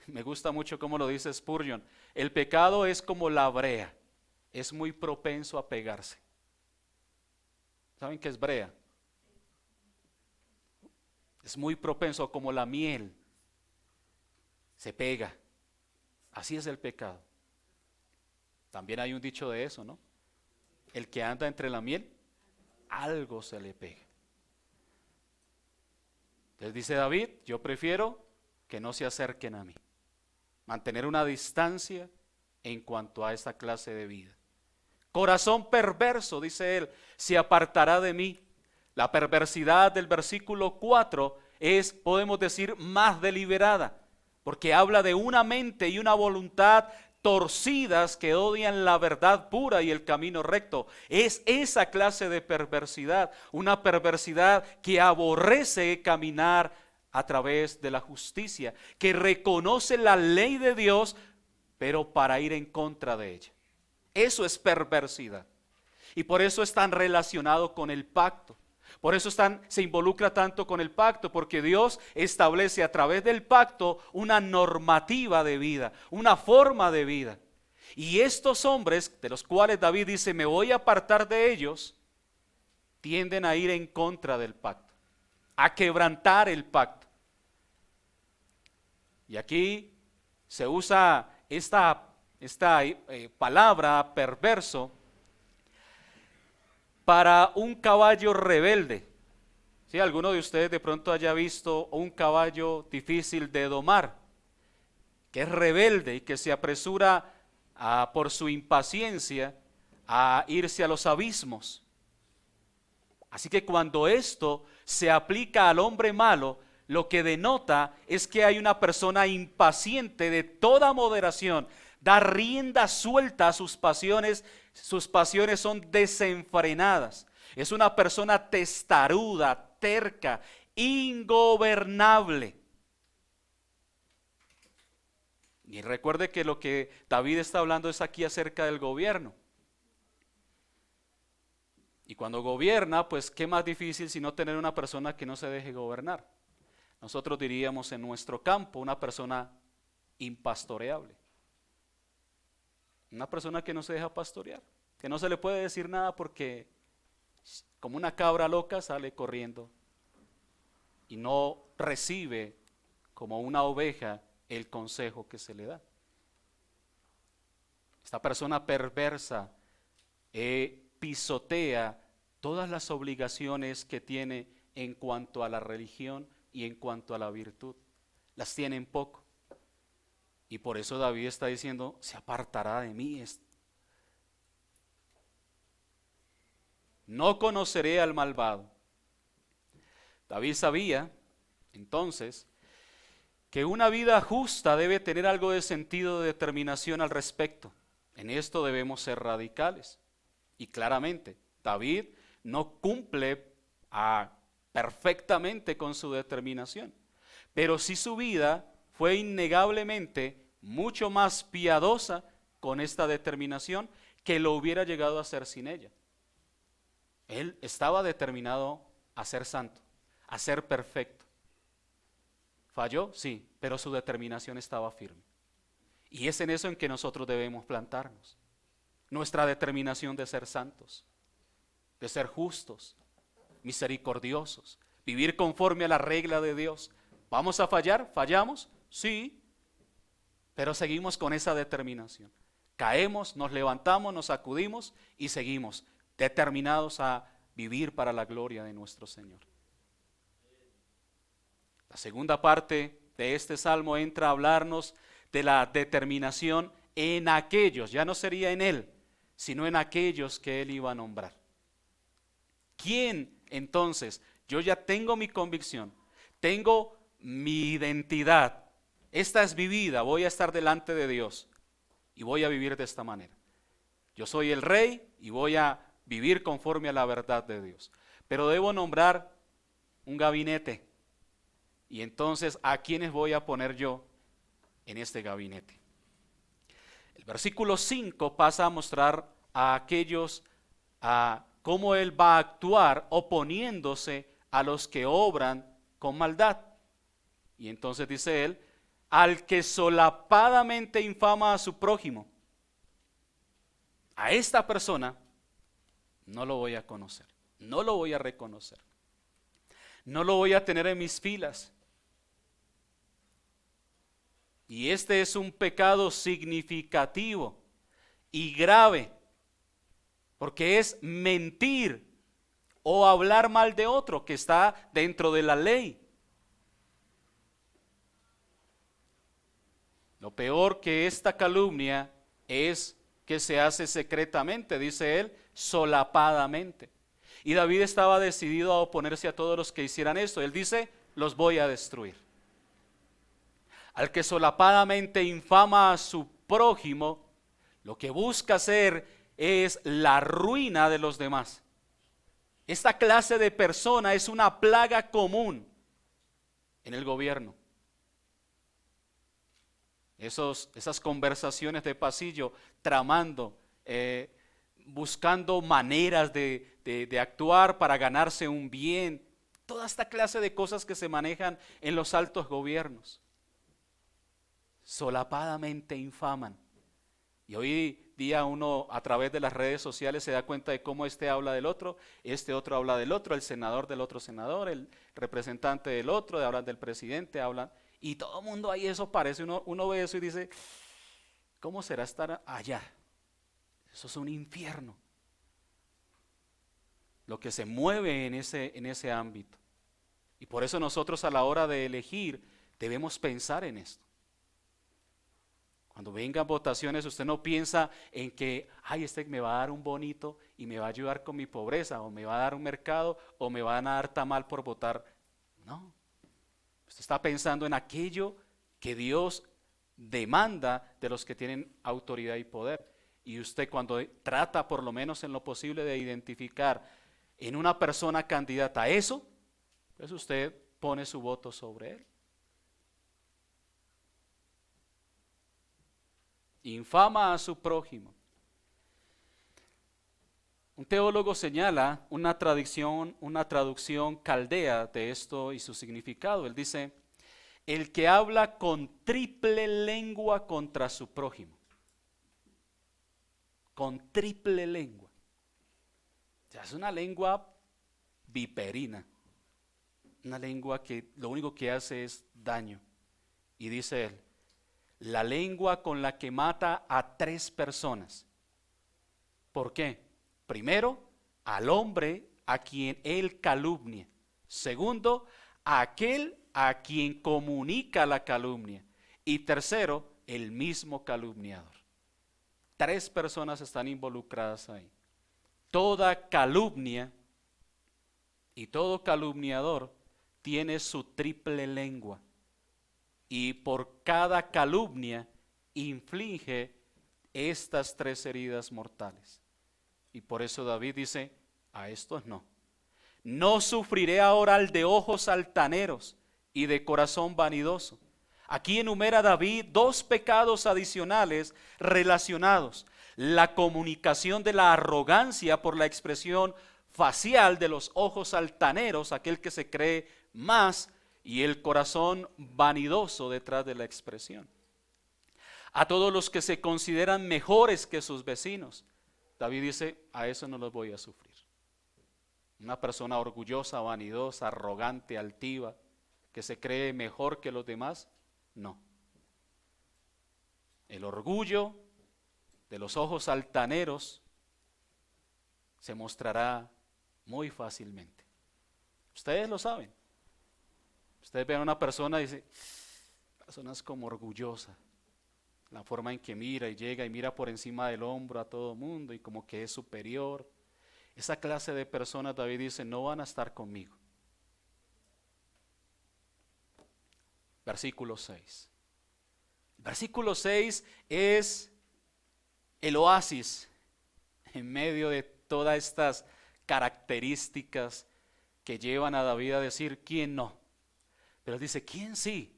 Me gusta mucho cómo lo dice Spurgeon. El pecado es como la brea, es muy propenso a pegarse. ¿Saben qué es brea? Es muy propenso, como la miel, se pega. Así es el pecado. También hay un dicho de eso, ¿no? El que anda entre la miel, algo se le pega. Entonces dice David, yo prefiero que no se acerquen a mí. Mantener una distancia en cuanto a esta clase de vida. Corazón perverso, dice él, se apartará de mí. La perversidad del versículo 4 es, podemos decir, más deliberada, porque habla de una mente y una voluntad torcidas que odian la verdad pura y el camino recto. Es esa clase de perversidad, una perversidad que aborrece caminar a través de la justicia, que reconoce la ley de Dios, pero para ir en contra de ella. Eso es perversidad. Y por eso es tan relacionado con el pacto. Por eso se involucra tanto con el pacto, porque Dios establece a través del pacto una normativa de vida, una forma de vida. Y estos hombres, de los cuales David dice, me voy a apartar de ellos, tienden a ir en contra del pacto, a quebrantar el pacto. Y aquí se usa esta palabra perverso para un caballo rebelde. Si alguno de ustedes de pronto haya visto un caballo difícil de domar, que es rebelde y que se apresura por su impaciencia a irse a los abismos. Así que cuando esto se aplica al hombre malo, lo que denota es que hay una persona impaciente de toda moderación, da rienda suelta a sus pasiones son desenfrenadas. Es una persona testaruda, terca, ingobernable. Y recuerde que lo que David está hablando es aquí acerca del gobierno. Y cuando gobierna, pues qué más difícil sino tener una persona que no se deje gobernar. Nosotros diríamos en nuestro campo una persona impastoreable. Una persona que no se deja pastorear, que no se le puede decir nada porque como una cabra loca sale corriendo y no recibe como una oveja el consejo que se le da. Esta persona perversa pisotea todas las obligaciones que tiene en cuanto a la religión y en cuanto a la virtud. Las tiene en poco. Y por eso David está diciendo, se apartará de mí. No conoceré al malvado. David sabía, entonces, que una vida justa debe tener algo de sentido de determinación al respecto. En esto debemos ser radicales. Y claramente, David no cumple perfectamente con su determinación. Pero sí su vida fue innegablemente mucho más piadosa con esta determinación que lo hubiera llegado a hacer sin ella. Él estaba determinado a ser santo, a ser perfecto. ¿Falló? Sí, pero su determinación estaba firme. Y es en eso en que nosotros debemos plantarnos. Nuestra determinación de ser santos, de ser justos, misericordiosos, vivir conforme a la regla de Dios. ¿Vamos a fallar? ¿Fallamos? Sí, pero seguimos con esa determinación. Caemos, nos levantamos, nos sacudimos y seguimos determinados a vivir para la gloria de nuestro Señor. La segunda parte de este salmo entra a hablarnos de la determinación en aquellos, ya no sería en Él, sino en aquellos que Él iba a nombrar. ¿Quién entonces? Yo ya tengo mi convicción, tengo mi identidad, esta es mi vida, voy a estar delante de Dios y voy a vivir de esta manera. Yo soy el rey y voy a vivir conforme a la verdad de Dios. Pero debo nombrar un gabinete. Y entonces, ¿a quiénes voy a poner yo en este gabinete? El versículo 5 pasa a mostrar a aquellos cómo él va a actuar oponiéndose a los que obran con maldad. Y entonces dice él, al que solapadamente infama a su prójimo, a esta persona no lo voy a conocer, no lo voy a reconocer, no lo voy a tener en mis filas. Y este es un pecado significativo y grave, porque es mentir o hablar mal de otro que está dentro de la ley. Lo peor que esta calumnia es que se hace secretamente, dice él, solapadamente. Y David estaba decidido a oponerse a todos los que hicieran esto. Él dice, los voy a destruir. Al que solapadamente infama a su prójimo, lo que busca hacer es la ruina de los demás. Esta clase de persona es una plaga común en el gobierno. Esas conversaciones de pasillo, tramando, buscando maneras de actuar para ganarse un bien. Toda esta clase de cosas que se manejan en los altos gobiernos. Solapadamente infaman. Y hoy día uno a través de las redes sociales se da cuenta de cómo este habla del otro, este otro habla del otro, el senador del otro senador, el representante del otro, hablan del presidente, hablan, y todo el mundo ahí eso parece, uno ve eso y dice, ¿cómo será estar allá? Eso es un infierno. Lo que se mueve en ese ámbito. Y por eso nosotros a la hora de elegir debemos pensar en esto. Cuando vengan votaciones, usted no piensa en que, ay, este me va a dar un bonito y me va a ayudar con mi pobreza, o me va a dar un mercado, o me van a dar tamal por votar. No. Usted está pensando en aquello que Dios demanda de los que tienen autoridad y poder. Y usted cuando trata, por lo menos en lo posible, de identificar en una persona candidata a eso, pues usted pone su voto sobre él. Infama a su prójimo. Un teólogo señala una traducción caldea de esto y su significado. Él dice, el que habla con triple lengua contra su prójimo. Con triple lengua. O sea, es una lengua viperina. Una lengua que lo único que hace es daño. Y dice él, la lengua con la que mata a 3 personas. ¿Por qué? Primero, al hombre a quien él calumnia. Segundo, a aquel a quien comunica la calumnia. Y tercero, el mismo calumniador. 3 personas están involucradas ahí. Toda calumnia y todo calumniador tiene su triple lengua. Y por cada calumnia inflige estas 3 heridas mortales. Y por eso David dice, a estos no. No sufriré ahora al de ojos altaneros y de corazón vanidoso. Aquí enumera David 2 pecados adicionales relacionados. La comunicación de la arrogancia por la expresión facial de los ojos altaneros, aquel que se cree más, y el corazón vanidoso detrás de la expresión. A todos los que se consideran mejores que sus vecinos, David dice, a eso no los voy a sufrir. Una persona orgullosa, vanidosa, arrogante, altiva, que se cree mejor que los demás, no. El orgullo de los ojos altaneros se mostrará muy fácilmente. Ustedes lo saben. Ustedes ven a una persona y dicen, la persona es como orgullosa. La forma en que mira y llega y mira por encima del hombro a todo mundo y como que es superior. Esa clase de personas, David dice, no van a estar conmigo. Versículo 6. Versículo 6 es el oasis en medio de todas estas características que llevan a David a decir, ¿quién no? Pero dice, ¿quién sí?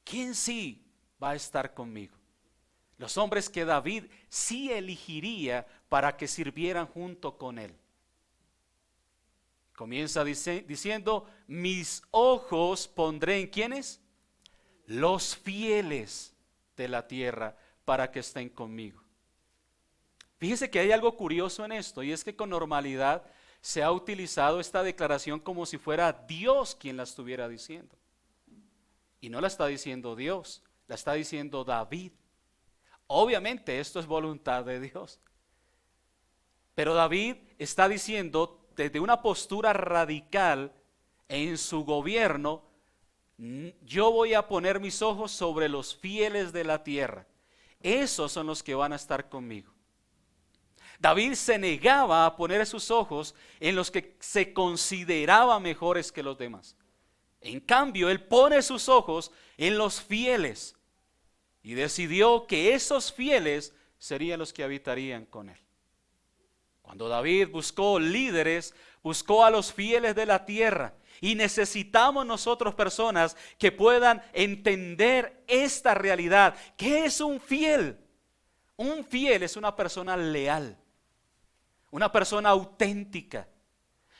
¿Quién sí va a estar conmigo? Los hombres que David sí elegiría para que sirvieran junto con él. Comienza diciendo, mis ojos pondré en ¿quiénes? Los fieles de la tierra para que estén conmigo. Fíjese que hay algo curioso en esto, y es que con normalidad se ha utilizado esta declaración como si fuera Dios quien la estuviera diciendo. Y no la está diciendo Dios, la está diciendo David. Obviamente esto es voluntad de Dios. Pero David está diciendo desde una postura radical en su gobierno, yo voy a poner mis ojos sobre los fieles de la tierra. Esos son los que van a estar conmigo. David se negaba a poner sus ojos en los que se consideraba mejores que los demás. En cambio, él pone sus ojos en los fieles y decidió que esos fieles serían los que habitarían con él. Cuando David buscó líderes, buscó a los fieles de la tierra. Y necesitamos nosotros personas que puedan entender esta realidad. ¿Qué es un fiel? Un fiel es una persona leal, una persona auténtica.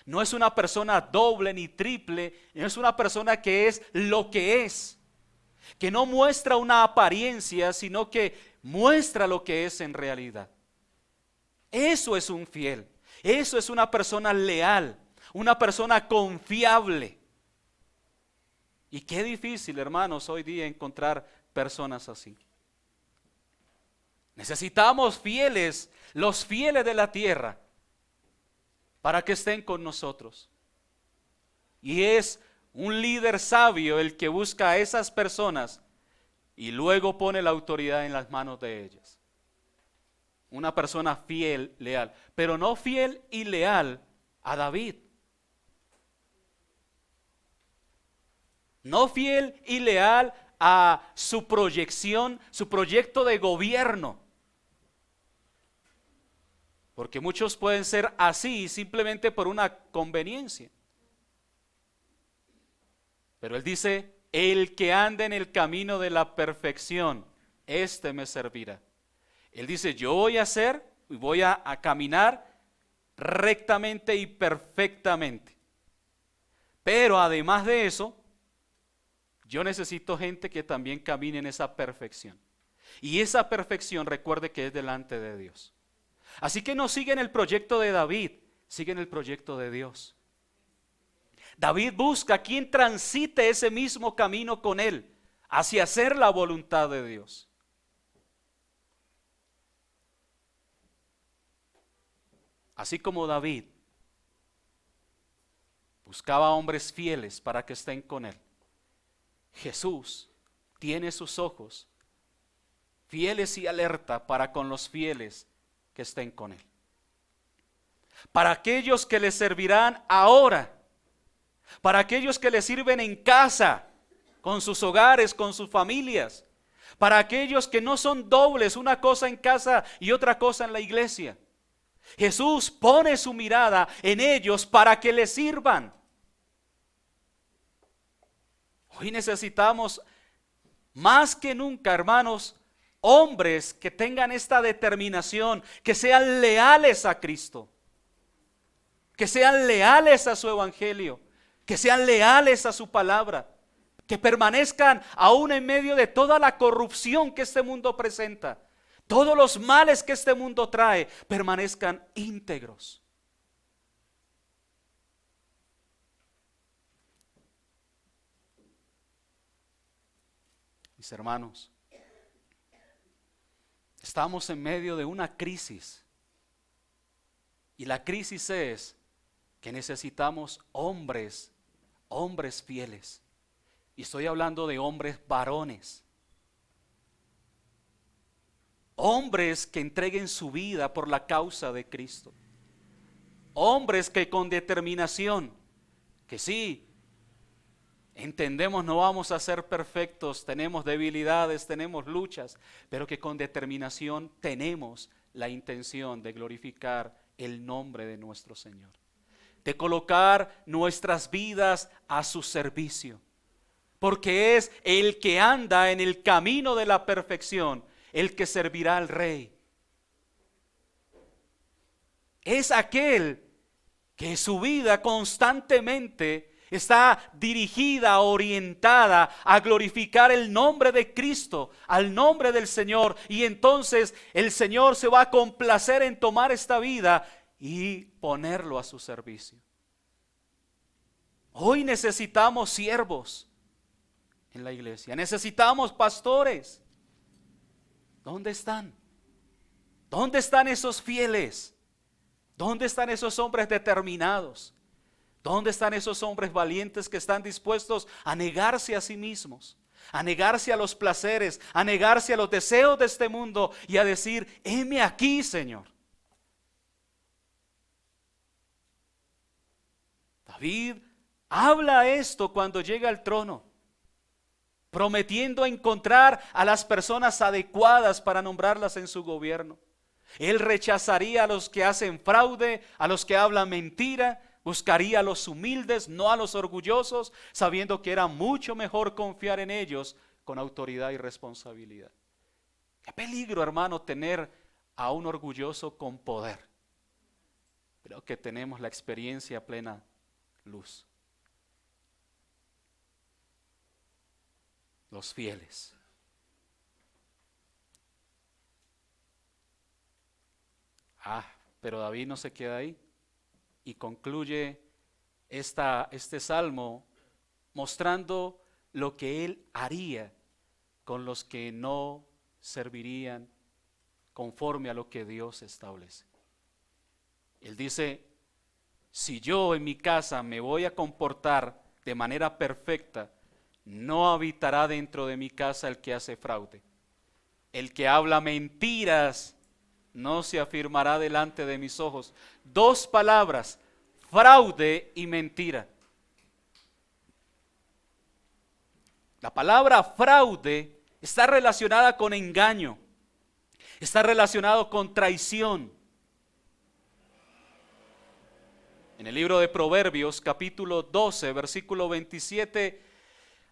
No es una persona doble ni triple, no es una persona que es lo que es, que no muestra una apariencia, sino que muestra lo que es en realidad. Eso es un fiel, eso es una persona leal, una persona confiable. Y qué difícil, hermanos, hoy día encontrar personas así. Necesitamos fieles, los fieles de la tierra, para que estén con nosotros. Y es un líder sabio el que busca a esas personas y luego pone la autoridad en las manos de ellas. Una persona fiel, leal, pero no fiel y leal a David. No fiel y leal a su proyección, su proyecto de gobierno. Porque muchos pueden ser así simplemente por una conveniencia. Pero él dice, el que anda en el camino de la perfección, este me servirá. Él dice, yo voy a hacer y voy a caminar rectamente y perfectamente. Pero además de eso, yo necesito gente que también camine en esa perfección. Y esa perfección, recuerde que es delante de Dios. Así que no siguen el proyecto de David, siguen el proyecto de Dios. David busca a quien transite ese mismo camino con él, hacia hacer la voluntad de Dios. Así como David buscaba hombres fieles para que estén con él, Jesús tiene sus ojos fieles y alerta para con los fieles que estén con él. Para aquellos que le servirán ahora, para aquellos que le sirven en casa, con sus hogares, con sus familias, para aquellos que no son dobles, una cosa en casa y otra cosa en la iglesia. Jesús pone su mirada en ellos para que le sirvan. Hoy necesitamos más que nunca, hermanos, hombres que tengan esta determinación, que sean leales a Cristo, que sean leales a su evangelio, que sean leales a su palabra, que permanezcan aún en medio de toda la corrupción que este mundo presenta, todos los males que este mundo trae, permanezcan íntegros. Mis hermanos, estamos en medio de una crisis. Y la crisis es que necesitamos hombres fieles. Y estoy hablando de hombres varones. Hombres que entreguen su vida por la causa de Cristo. Hombres que con determinación, que sí, entendemos no vamos a ser perfectos, tenemos debilidades, tenemos luchas, pero que con determinación tenemos la intención de glorificar el nombre de nuestro Señor, de colocar nuestras vidas a su servicio, porque es el que anda en el camino de la perfección, el que servirá al Rey. Es aquel que su vida constantemente está dirigida, orientada a glorificar el nombre de Cristo, al nombre del Señor. Y entonces el Señor se va a complacer en tomar esta vida y ponerlo a su servicio. Hoy necesitamos siervos en la iglesia, necesitamos pastores. ¿Dónde están? ¿Dónde están esos fieles? ¿Dónde están esos hombres determinados? ¿Dónde están esos hombres valientes que están dispuestos a negarse a sí mismos, a negarse a los placeres, a negarse a los deseos de este mundo y a decir: heme aquí, Señor? David habla esto cuando llega al trono, prometiendo encontrar a las personas adecuadas para nombrarlas en su gobierno. Él rechazaría a los que hacen fraude, a los que hablan mentira. Buscaría a los humildes, no a los orgullosos, sabiendo que era mucho mejor confiar en ellos con autoridad y responsabilidad. Qué peligro, hermano, tener a un orgulloso con poder. Creo que tenemos la experiencia a plena luz. Los fieles. Pero David no se queda ahí. Y concluye este salmo mostrando lo que él haría con los que no servirían conforme a lo que Dios establece. Él dice: si yo en mi casa me voy a comportar de manera perfecta, no habitará dentro de mi casa el que hace fraude. El que habla mentiras no se afirmará delante de mis ojos. Dos palabras: fraude y mentira. La palabra fraude está relacionada con engaño, está relacionado con traición. En el libro de Proverbios, capítulo 12, versículo 27,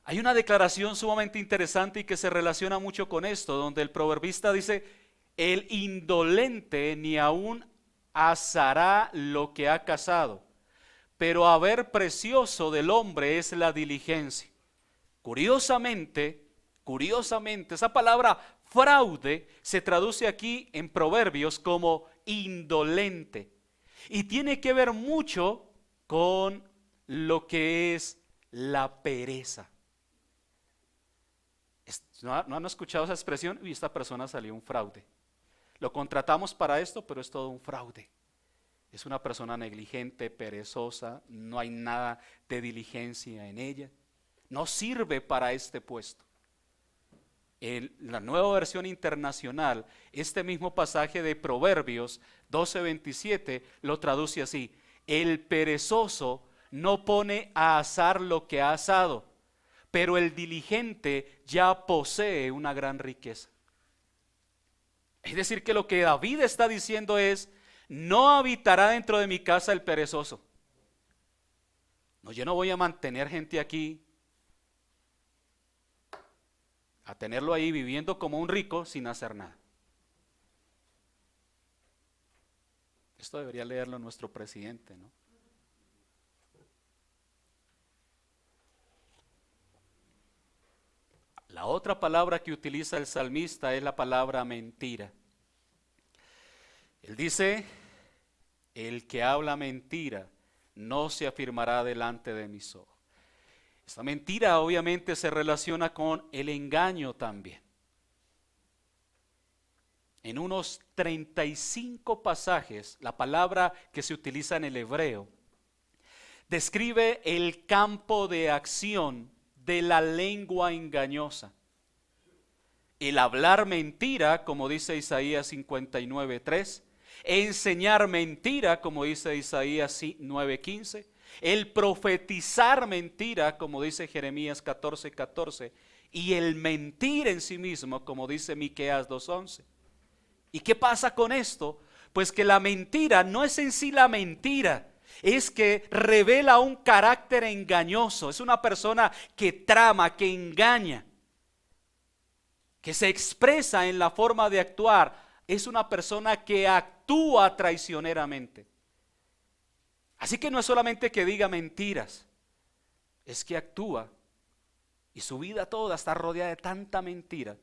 hay una declaración sumamente interesante y que se relaciona mucho con esto, donde el proverbista dice: el indolente ni aún asará lo que ha cazado, pero haber precioso del hombre es la diligencia. Curiosamente, esa palabra fraude se traduce aquí en Proverbios como indolente y tiene que ver mucho con lo que es la pereza. ¿No han escuchado esa expresión? Y esta persona salió un fraude. Lo contratamos para esto, pero es todo un fraude. Es una persona negligente, perezosa, no hay nada de diligencia en ella. No sirve para este puesto. En la Nueva Versión Internacional, este mismo pasaje de Proverbios 12:27 lo traduce así: el perezoso no pone a asar lo que ha asado, pero el diligente ya posee una gran riqueza. Es decir, que lo que David está diciendo es: no habitará dentro de mi casa el perezoso. No, yo no voy a mantener gente aquí, a tenerlo ahí viviendo como un rico sin hacer nada. Esto debería leerlo nuestro presidente, ¿no? La otra palabra que utiliza el salmista es la palabra mentira. Él dice: el que habla mentira no se afirmará delante de mis ojos. Esta mentira obviamente se relaciona con el engaño también. En unos 35 pasajes, la palabra que se utiliza en el hebreo describe el campo de acción de la lengua engañosa. El hablar mentira, como dice Isaías 59:3, enseñar mentira, como dice Isaías 9:15, el profetizar mentira, como dice Jeremías 14:14, y el mentir en sí mismo, como dice Miqueas 2:11. ¿Y qué pasa con esto? Pues que la mentira no es en sí la mentira, es que revela un carácter engañoso. Es una persona que trama, que engaña, que se expresa en la forma de actuar. Es una persona que actúa traicioneramente. Así que no es solamente que diga mentiras, es que actúa y su vida toda está rodeada de tanta mentira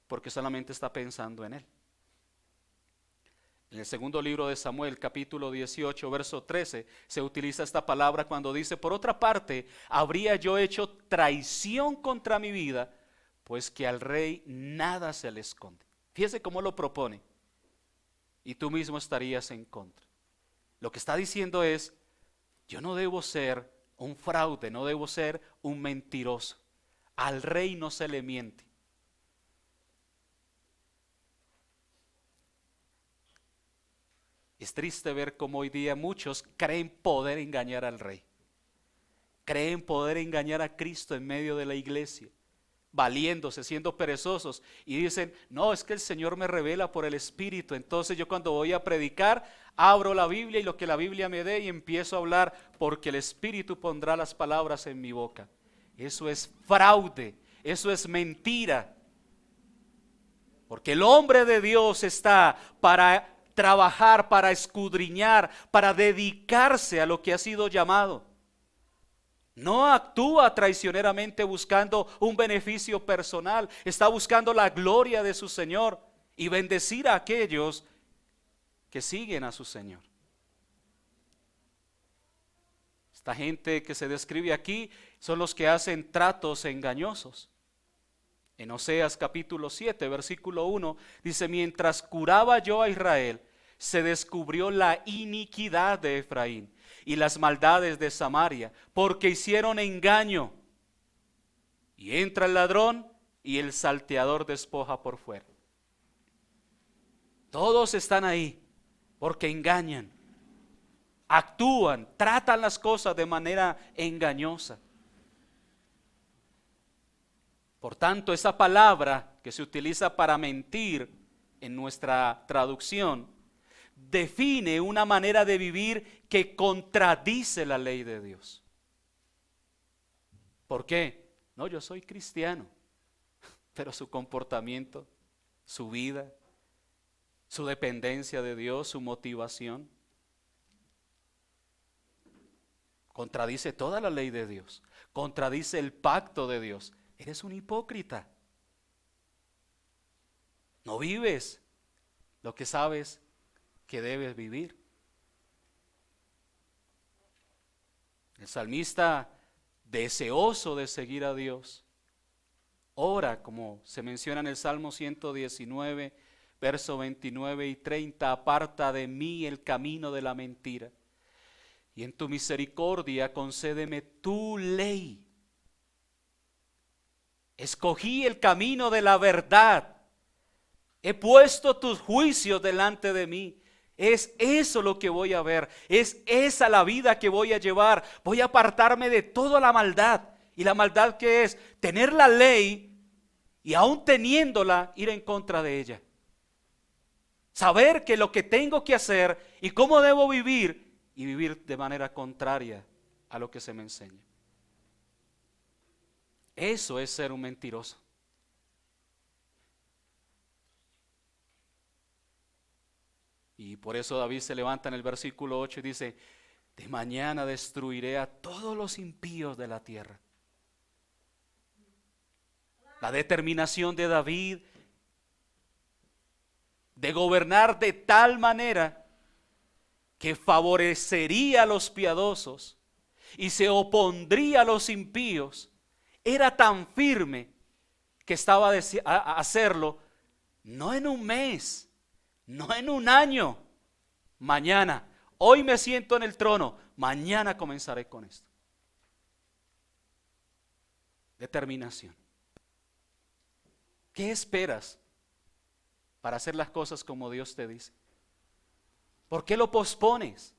porque solamente está pensando en él. En el segundo libro de Samuel, capítulo 18, verso 13, se utiliza esta palabra cuando dice: por otra parte, habría yo hecho traición contra mi vida, pues que al rey nada se le esconde. Fíjese cómo lo propone. Y tú mismo estarías en contra. Lo que está diciendo es: yo no debo ser un fraude, no debo ser un mentiroso. Al rey no se le miente. Es triste ver cómo hoy día muchos creen poder engañar al rey. Creen poder engañar a Cristo en medio de la iglesia, valiéndose, siendo perezosos, y dicen: no, es que el Señor me revela por el Espíritu, entonces yo cuando voy a predicar abro la Biblia y lo que la Biblia me dé y empiezo a hablar porque el Espíritu pondrá las palabras en mi boca. Eso es fraude, eso es mentira, porque el hombre de Dios está para trabajar, para escudriñar, para dedicarse a lo que ha sido llamado. No actúa traicioneramente buscando un beneficio personal, está buscando la gloria de su Señor y bendecir a aquellos que siguen a su Señor. Esta gente que se describe aquí son los que hacen tratos engañosos. En Oseas capítulo 7, versículo 1, dice: mientras curaba yo a Israel, se descubrió la iniquidad de Efraín y las maldades de Samaria, porque hicieron engaño. Y entra el ladrón y el salteador despoja por fuera. Todos están ahí porque engañan, actúan, tratan las cosas de manera engañosa. Por tanto, esa palabra que se utiliza para mentir en nuestra traducción define una manera de vivir que contradice la ley de Dios. ¿Por qué? No, yo soy cristiano, pero su comportamiento, su vida, su dependencia de Dios, su motivación, contradice toda la ley de Dios, contradice el pacto de Dios. Eres un hipócrita. No vives lo que sabes que debes vivir. El salmista, deseoso de seguir a Dios, ora, como se menciona en el Salmo 119, verso 29 y 30, aparta de mí el camino de la mentira, y en tu misericordia concédeme tu ley. Escogí el camino de la verdad, he puesto tus juicios delante de mí. Es eso lo que voy a ver, es esa la vida que voy a llevar. Voy a apartarme de toda la maldad. Y la maldad que es tener la ley y aún teniéndola ir en contra de ella. Saber que lo que tengo que hacer y cómo debo vivir, y vivir de manera contraria a lo que se me enseña. Eso es ser un mentiroso. Y por eso David se levanta en el versículo 8 y dice: de mañana destruiré a todos los impíos de la tierra. La determinación de David de gobernar de tal manera que favorecería a los piadosos y se opondría a los impíos, era tan firme que estaba a hacerlo no en un mes, no en un año, mañana. Hoy me siento en el trono, mañana comenzaré con esto. Determinación. ¿Qué esperas para hacer las cosas como Dios te dice? ¿Por qué lo pospones?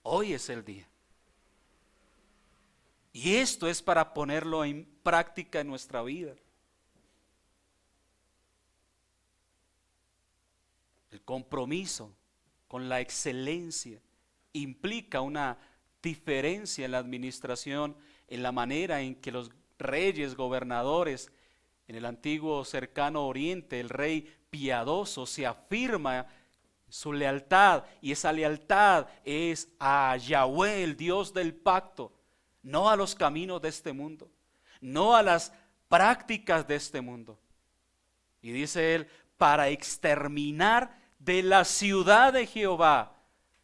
Hoy es el día. Y esto es para ponerlo en práctica en nuestra vida. El compromiso con la excelencia implica una diferencia en la administración, en la manera en que los reyes, gobernadores, en el antiguo cercano oriente, el rey piadoso se afirma su lealtad, y esa lealtad es a Yahweh, el Dios del pacto, no a los caminos de este mundo, no a las prácticas de este mundo. Y dice él, para exterminar de la ciudad de Jehová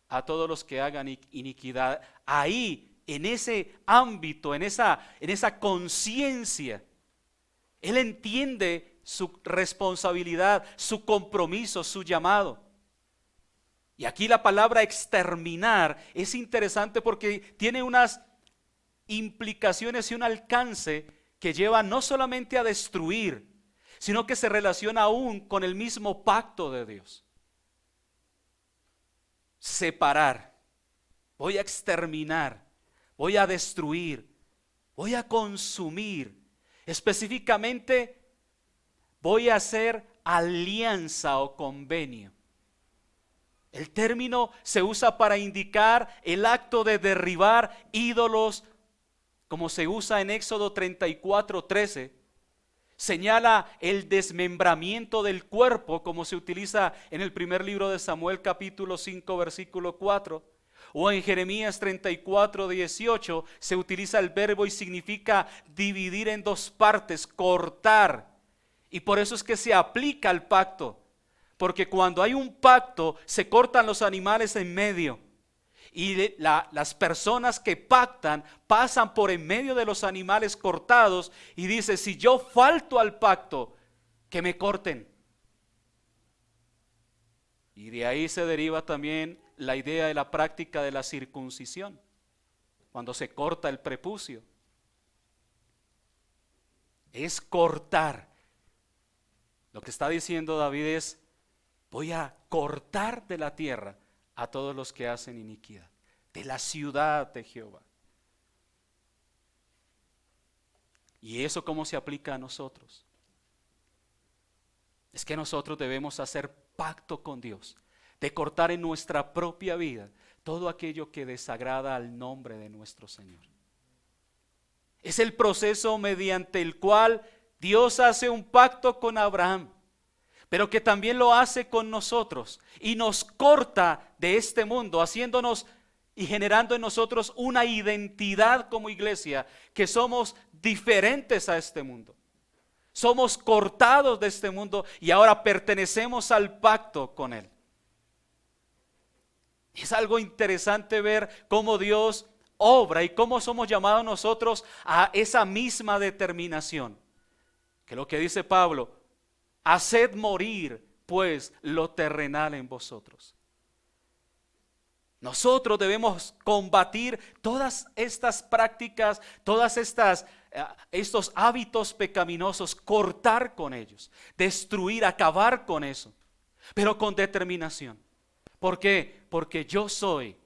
a todos los que hagan iniquidad. Ahí, en ese ámbito, en esa conciencia, él entiende su responsabilidad, su compromiso, su llamado. Y aquí la palabra exterminar es interesante porque tiene unas implicaciones y un alcance que lleva no solamente a destruir, sino que se relaciona aún con el mismo pacto de Dios. Separar, voy a exterminar, voy a destruir, voy a consumir. Específicamente, voy a hacer alianza o convenio. El término se usa para indicar el acto de derribar ídolos, como se usa en Éxodo 34:13. Señala el desmembramiento del cuerpo, como se utiliza en el primer libro de Samuel capítulo 5 versículo 4. O en Jeremías 34:18 se utiliza el verbo y significa dividir en dos partes, cortar. Y por eso es que se aplica al pacto. Porque cuando hay un pacto, se cortan los animales en medio. Y las personas que pactan pasan por en medio de los animales cortados y dice, si yo falto al pacto, que me corten. Y de ahí se deriva también la idea de la práctica de la circuncisión, cuando se corta el prepucio. Es cortar. Lo que está diciendo David es, voy a cortar de la tierra a todos los que hacen iniquidad, de la ciudad de Jehová. ¿Y eso cómo se aplica a nosotros? Es que nosotros debemos hacer pacto con Dios, de cortar en nuestra propia vida todo aquello que desagrada al nombre de nuestro Señor. Es el proceso mediante el cual Dios hace un pacto con Abraham, pero que también lo hace con nosotros y nos corta de este mundo, haciéndonos y generando en nosotros una identidad como iglesia, que somos diferentes a este mundo. Somos cortados de este mundo y ahora pertenecemos al pacto con Él. Es algo interesante ver cómo Dios obra y cómo somos llamados nosotros a esa misma determinación. Que lo que dice Pablo, haced morir pues lo terrenal en vosotros. Nosotros debemos combatir todas estas prácticas, estos hábitos pecaminosos, cortar con ellos, destruir, acabar con eso, pero con determinación. ¿Por qué? Porque yo soy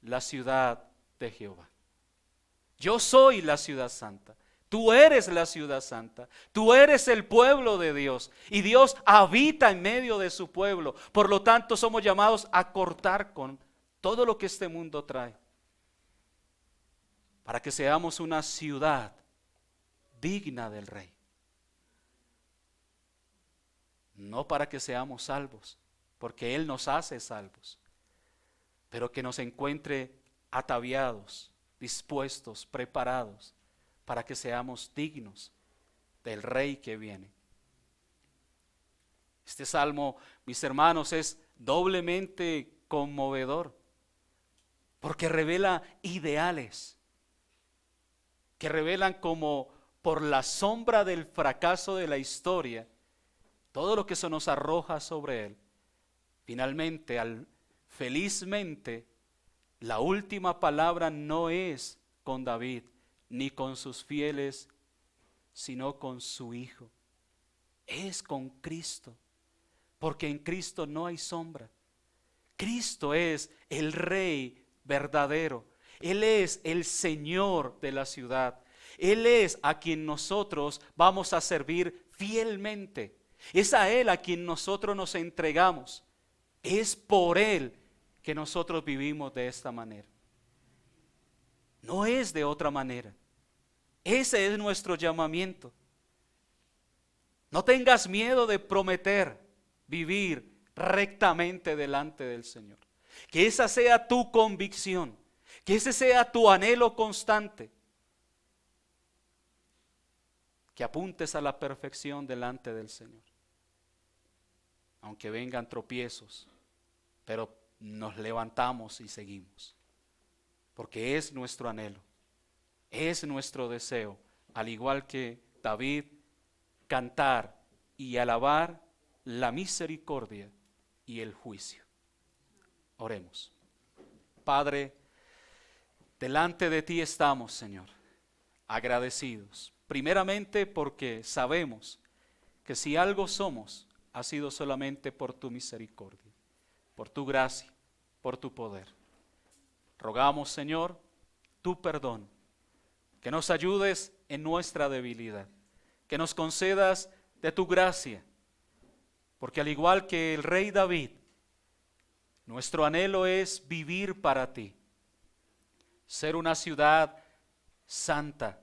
la ciudad de Jehová. Yo soy la ciudad santa. Tú eres la ciudad santa, tú eres el pueblo de Dios y Dios habita en medio de su pueblo. Por lo tanto, somos llamados a cortar con todo lo que este mundo trae, para que seamos una ciudad digna del Rey. No para que seamos salvos, porque Él nos hace salvos, pero que nos encuentre ataviados, dispuestos, preparados, para que seamos dignos del Rey que viene. Este salmo, mis hermanos, es doblemente conmovedor, porque revela ideales que revelan como por la sombra del fracaso de la historia, todo lo que se nos arroja sobre él. Finalmente, felizmente, la última palabra no es con David, ni con sus fieles, sino con su Hijo. Es con Cristo, porque en Cristo no hay sombra. Cristo es el Rey verdadero. Él es el Señor de la ciudad. Él es a quien nosotros vamos a servir fielmente. Es a Él a quien nosotros nos entregamos. Es por Él que nosotros vivimos de esta manera. No es de otra manera. Ese es nuestro llamamiento. No tengas miedo de prometer. vivir rectamente delante del Señor. Que esa sea tu convicción, que ese sea tu anhelo constante. Que apuntes a la perfección delante del Señor. Aunque vengan tropiezos, pero nos levantamos y seguimos. Porque es nuestro anhelo, es nuestro deseo, al igual que David, cantar y alabar la misericordia y el juicio. Oremos. Padre, delante de ti estamos, Señor, agradecidos. Primeramente porque sabemos que si algo somos, ha sido solamente por tu misericordia, por tu gracia, por tu poder. Rogamos, Señor, tu perdón, que nos ayudes en nuestra debilidad, que nos concedas de tu gracia, porque al igual que el rey David, nuestro anhelo es vivir para ti, ser una ciudad santa,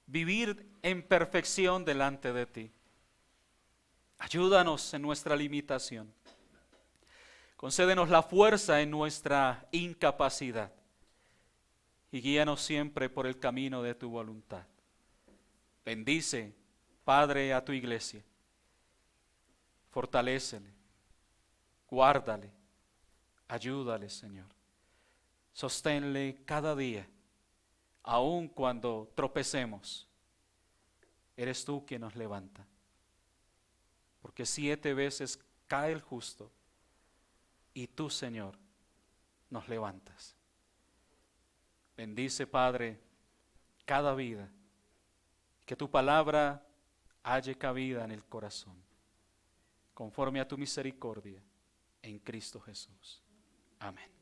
vivir en perfección delante de ti. Ayúdanos en nuestra limitación. Concédenos la fuerza en nuestra incapacidad y guíanos siempre por el camino de tu voluntad. Bendice, Padre, a tu iglesia. Fortalécele, guárdale, ayúdale, Señor. Sosténle cada día, aun cuando tropecemos. Eres tú quien nos levanta. Porque 7 veces cae el justo y tú, Señor, nos levantas. Bendice, Padre, cada vida, que tu palabra halle cabida en el corazón, conforme a tu misericordia, en Cristo Jesús. Amén.